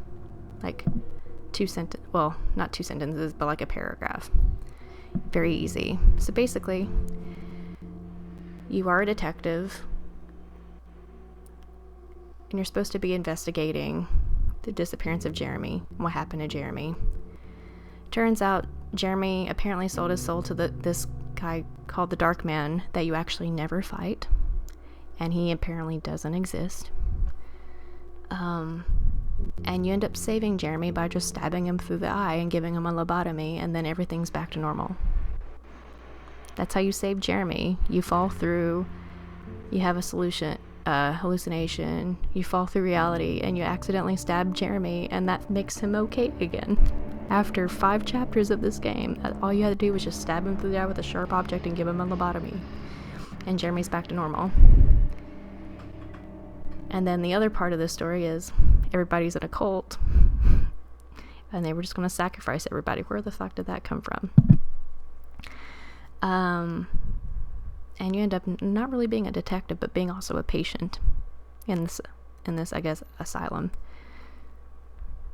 like not 2 sentences, but like a paragraph. Very easy. So basically, you are a detective and you're supposed to be investigating the disappearance of Jeremy and what happened to Jeremy. Turns out Jeremy apparently sold his soul to this guy called the Dark Man that you actually never fight. And he apparently doesn't exist. And you end up saving Jeremy by just stabbing him through the eye and giving him a lobotomy, and then everything's back to normal. That's how you save Jeremy. You fall through, you have a hallucination, you fall through reality, and you accidentally stab Jeremy, and that makes him okay again. After 5 chapters of this game, all you had to do was just stab him through the eye with a sharp object and give him a lobotomy. And Jeremy's back to normal. And then the other part of the story is everybody's in a cult and they were just going to sacrifice everybody. Where the fuck did that come from? And you end up not really being a detective, but being also a patient in this, I guess, asylum.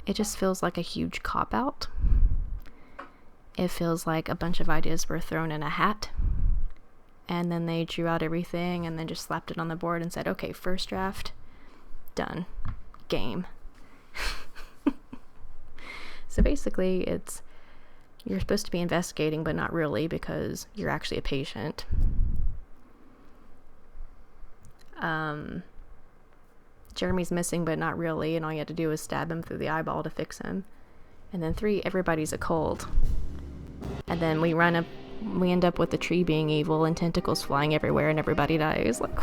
It just feels like a huge cop-out. It feels like a bunch of ideas were thrown in a hat, and then they drew out everything and then just slapped it on the board and said, okay, first draft, done, game. So basically, you're supposed to be investigating, but not really, because you're actually a patient. Jeremy's missing, but not really, and all you had to do is stab him through the eyeball to fix him. And then 3, everybody's a cult. And then we end up with the tree being evil and tentacles flying everywhere and everybody dies. Like,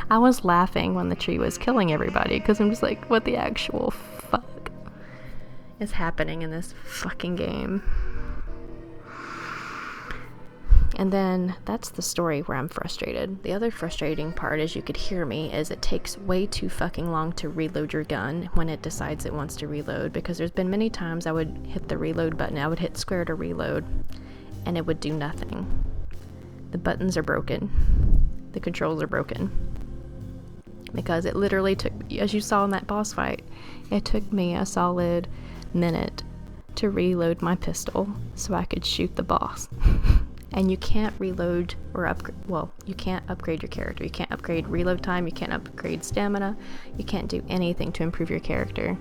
I was laughing when the tree was killing everybody because I'm just like, what the actual fuck is happening in this fucking game? And then that's the story where I'm frustrated. The other frustrating part, as you could hear me, is it takes way too fucking long to reload your gun when it decides it wants to reload, because there's been many times I would hit the reload button, I would hit square to reload, and it would do nothing. The buttons are broken. The controls are broken. Because it literally took, as you saw in that boss fight, it took me a solid minute to reload my pistol so I could shoot the boss. And you can't reload or upgrade, well, you can't upgrade your character. You can't upgrade reload time, you can't upgrade stamina, you can't do anything to improve your character.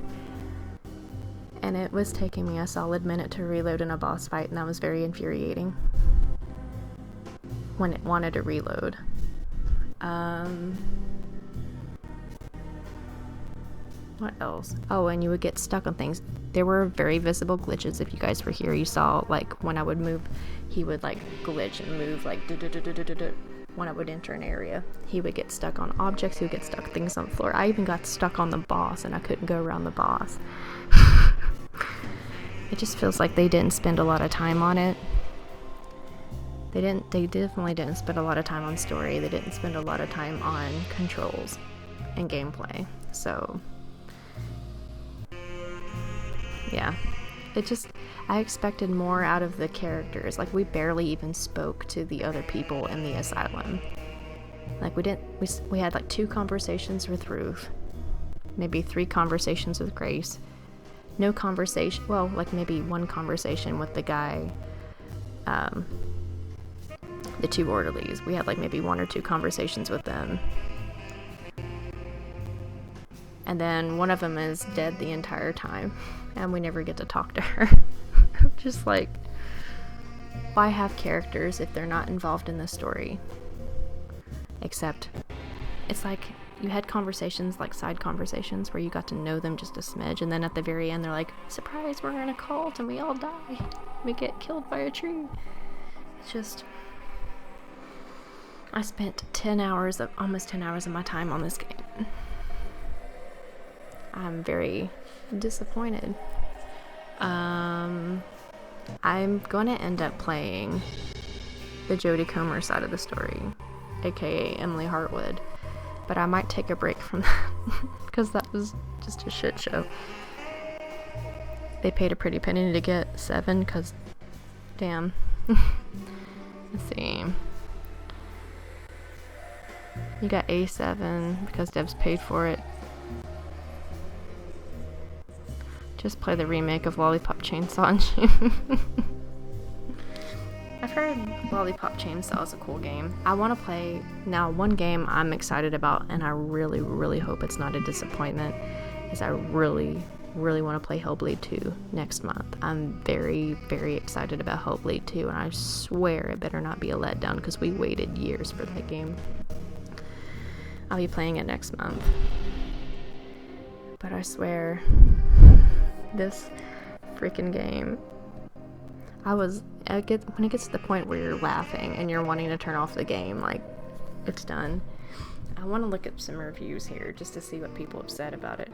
And it was taking me a solid minute to reload in a boss fight, and that was very infuriating when it wanted to reload. What else? Oh, and you would get stuck on things. There were very visible glitches. If you guys were here, you saw, like, when I would move, he would, like, glitch and move, like, when I would enter an area. He would get stuck on objects, he would get stuck things on the floor. I even got stuck on the boss, and I couldn't go around the boss. It just feels like they didn't spend a lot of time on it. They definitely didn't spend a lot of time on story. They didn't spend a lot of time on controls and gameplay. So yeah, I expected more out of the characters. Like, we barely even spoke to the other people in the asylum. Like, we had like 2 conversations with Ruth, maybe 3 conversations with Grace. No conversation, well, like maybe 1 conversation with the guy, the 2 orderlies. We had like maybe 1 or 2 conversations with them. And then one of them is dead the entire time, and we never get to talk to her. Just like, why have characters if they're not involved in the story? Except, it's like, you had conversations, like side conversations, where you got to know them just a smidge, and then at the very end they're like, surprise, we're in a cult and we all die. We get killed by a tree. It's just, I spent almost 10 hours of my time on this game. I'm very disappointed. I'm gonna end up playing the Jodie Comer side of the story, aka Emily Hartwood, but I might take a break from that because that was just a shit show. They paid a pretty penny to get 7, because damn. Let's see, you got A7 because devs paid for it. Just play the remake of Lollipop Chainsaw in June. I've heard Lollipop Chainsaw is a cool game. I want to play, now one game I'm excited about, and I really, really hope it's not a disappointment, is I really, really want to play Hellblade 2 next month. I'm very, very excited about Hellblade 2, and I swear it better not be a letdown, because we waited years for that game. I'll be playing it next month. But I swear, this freaking game, when it gets to the point where you're laughing and you're wanting to turn off the game, like, it's done. I want to look up some reviews here just to see what people have said about it.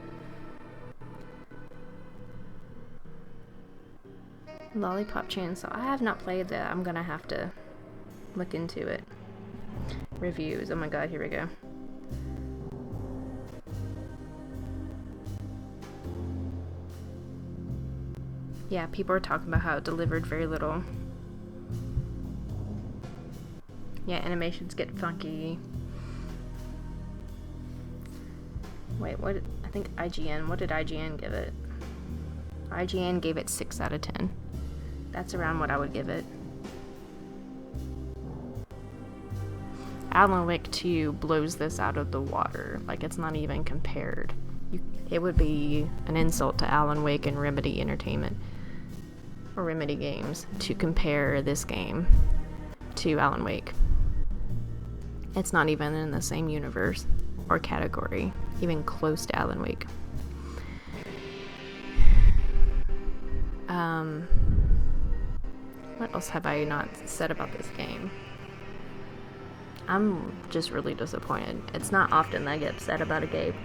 Lollipop Chainsaw, I have not played that. I'm gonna have to look into it. Reviews, oh my god, here we go. Yeah, people are talking about how it delivered very little. Yeah, animations get funky. Wait, what? I think IGN. What did IGN give it? IGN gave it 6 out of 10. That's around what I would give it. Alan Wake 2 blows this out of the water. Like, it's not even compared. It would be an insult to Alan Wake and Remedy Entertainment, or Remedy Games, to compare this game to Alan Wake. It's not even in the same universe or category, even close to Alan Wake. What else have I not said about this game? I'm just really disappointed. It's not often that I get upset about a game.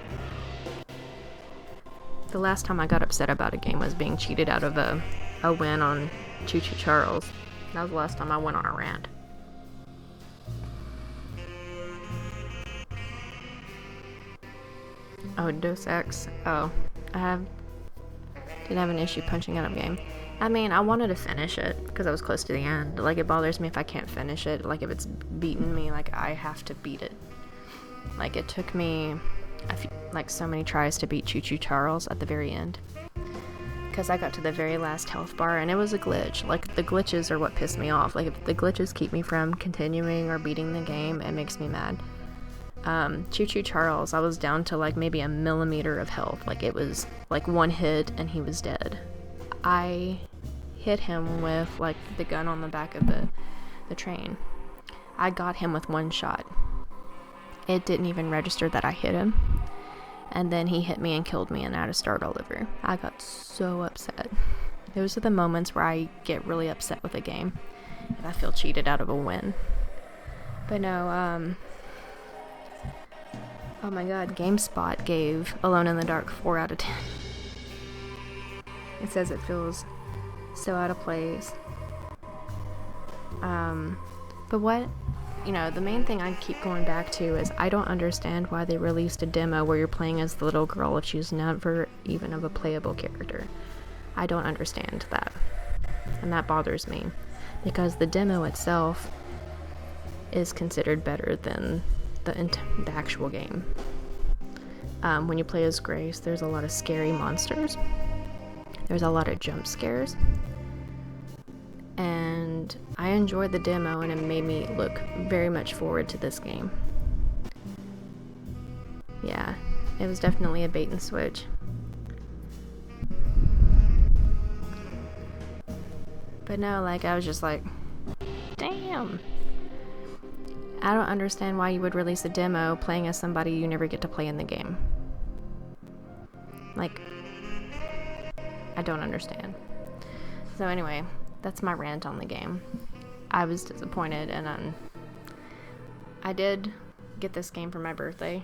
The last time I got upset about a game was being cheated out of a win on Choo Choo Charles. That was the last time I went on a rant. Oh, Deus Ex. Oh, didn't have an issue punching out of game. I mean, I wanted to finish it because I was close to the end. Like, it bothers me if I can't finish it. Like, if it's beaten me, like, I have to beat it. Like, it took me so many tries to beat Choo Choo Charles at the very end. because I got to the very last health bar and it was a glitch. Like, the glitches are what piss me off. Like, if the glitches keep me from continuing or beating the game, it makes me mad. Choo Choo Charles, I was down to like maybe a millimeter of health. Like, it was like one hit and he was dead. I hit him with like the gun on the back of the train. I got him with one shot. It didn't even register that I hit him. And then he hit me and killed me, and I had to start all over. I got so upset. Those are the moments where I get really upset with a game, and I feel cheated out of a win. But no, oh my god, GameSpot gave Alone in the Dark 4 out of 10. It says it feels so out of place. But what, the main thing I keep going back to is I don't understand why they released a demo where you're playing as the little girl if she's never even of a playable character. I don't understand that. And that bothers me. Because the demo itself is considered better than the actual game. When you play as Grace, there's a lot of scary monsters. There's a lot of jump scares. And I enjoyed the demo, and it made me look very much forward to this game. Yeah, it was definitely a bait and switch. But no, like, I was just like, damn. I don't understand why you would release a demo playing as somebody you never get to play in the game. Like, I don't understand. So anyway, that's my rant on the game. I was disappointed, and I did get this game for my birthday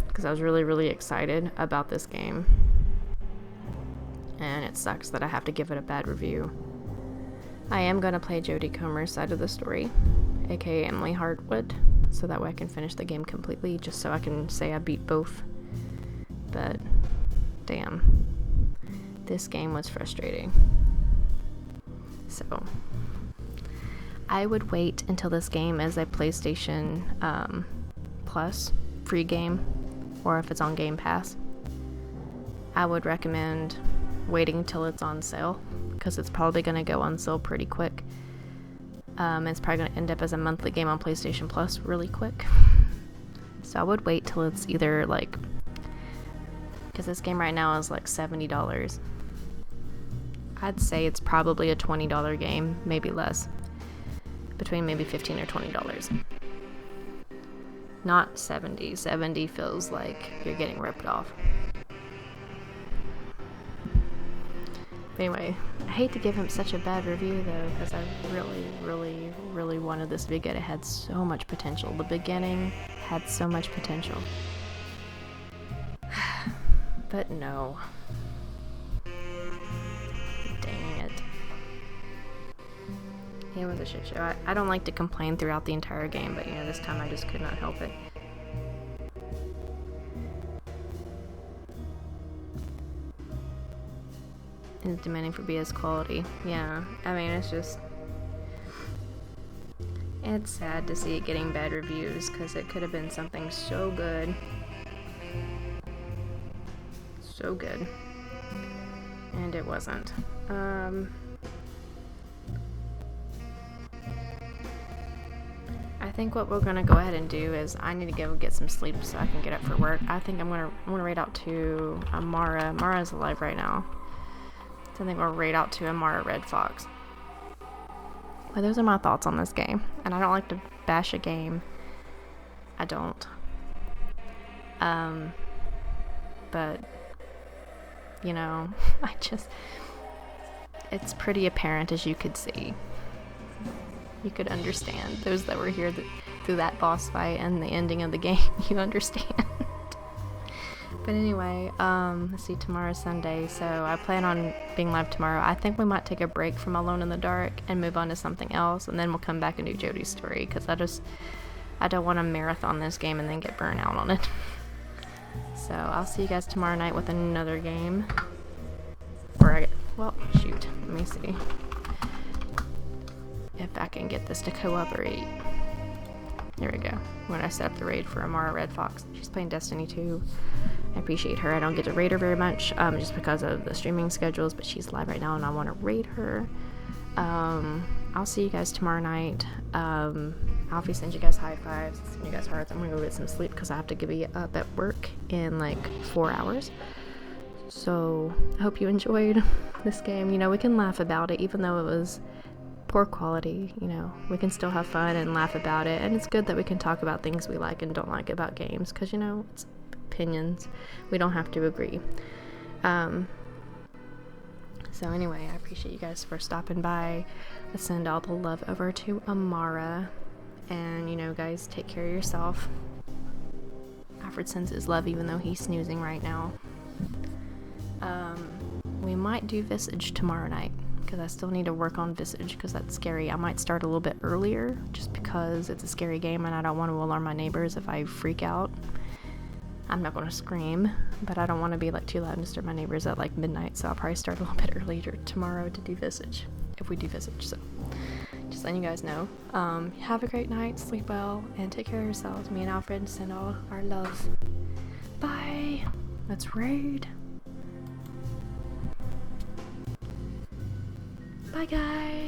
because I was really, really excited about this game, and it sucks that I have to give it a bad review. I am going to play Jodie Comer's side of the story, aka Emily Hartwood, so that way I can finish the game completely, just so I can say I beat both. But damn, this game was frustrating. So I would wait until this game is a PlayStation Plus free game, or if it's on Game Pass. I would recommend waiting till it's on sale, because it's probably going to go on sale pretty quick. It's probably going to end up as a monthly game on PlayStation Plus really quick. So I would wait till it's either like, because this game right now is like $70. I'd say it's probably a $20 game, maybe less. Between maybe $15 or $20. Not 70. 70 feels like you're getting ripped off. But anyway, I hate to give him such a bad review though, because I really, really, really wanted this to be good. It had so much potential. The beginning had so much potential. But no. Dang it. It was a shit show. I don't like to complain throughout the entire game, but this time I just could not help it. And demanding for BS quality. Yeah, I mean, it's sad to see it getting bad reviews, because it could have been something so good. So good. And it wasn't. I think what we're gonna go ahead and do is I need to go get some sleep so I can get up for work. I think I'm gonna raid out to Amara. Mara's alive right now. So I think we'll raid out to Amara Red Fox. But those are my thoughts on this game. And I don't like to bash a game. I don't. But it's pretty apparent, as you could see. You could understand. Those that were here through that boss fight and the ending of the game, you understand. But anyway, let's see, tomorrow's Sunday, so I plan on being live tomorrow. I think we might take a break from Alone in the Dark and move on to something else, and then we'll come back and do Jodie's story, because I don't want to marathon this game and then get burnt out on it. So I'll see you guys tomorrow night with another game. Shoot, let me see if I can get this to cooperate. There we go. When I set up the raid for Amara Red Fox, she's playing Destiny 2, I appreciate her. I don't get to raid her very much, just because of the streaming schedules, but she's live right now and I want to raid her. I'll see you guys tomorrow night. Alfie sends you guys high fives, send you guys hearts. I'm gonna go get some sleep because I have to be up at work in like 4 hours. So I hope you enjoyed this game. You know, we can laugh about it even though it was poor quality. You know, we can still have fun and laugh about it, and it's good that we can talk about things we like and don't like about games, because, you know, it's opinions. We don't have to agree. So anyway, I appreciate you guys for stopping by. I send all the love over to Amara, and, you know, guys, take care of yourself. Alfred sends his love even though he's snoozing right now. We might do Visage tomorrow night, because I still need to work on Visage, because that's scary. I might start a little bit earlier, just because it's a scary game and I don't want to alarm my neighbors if I freak out. I'm not going to scream, but I don't want to be like too loud and disturb my neighbors at like midnight, so I'll probably start a little bit earlier tomorrow to do Visage, if we do Visage. So just letting you guys know. Have a great night, sleep well, and take care of yourselves. Me and Alfred send all our love. Bye. Let's raid. Bye, guys.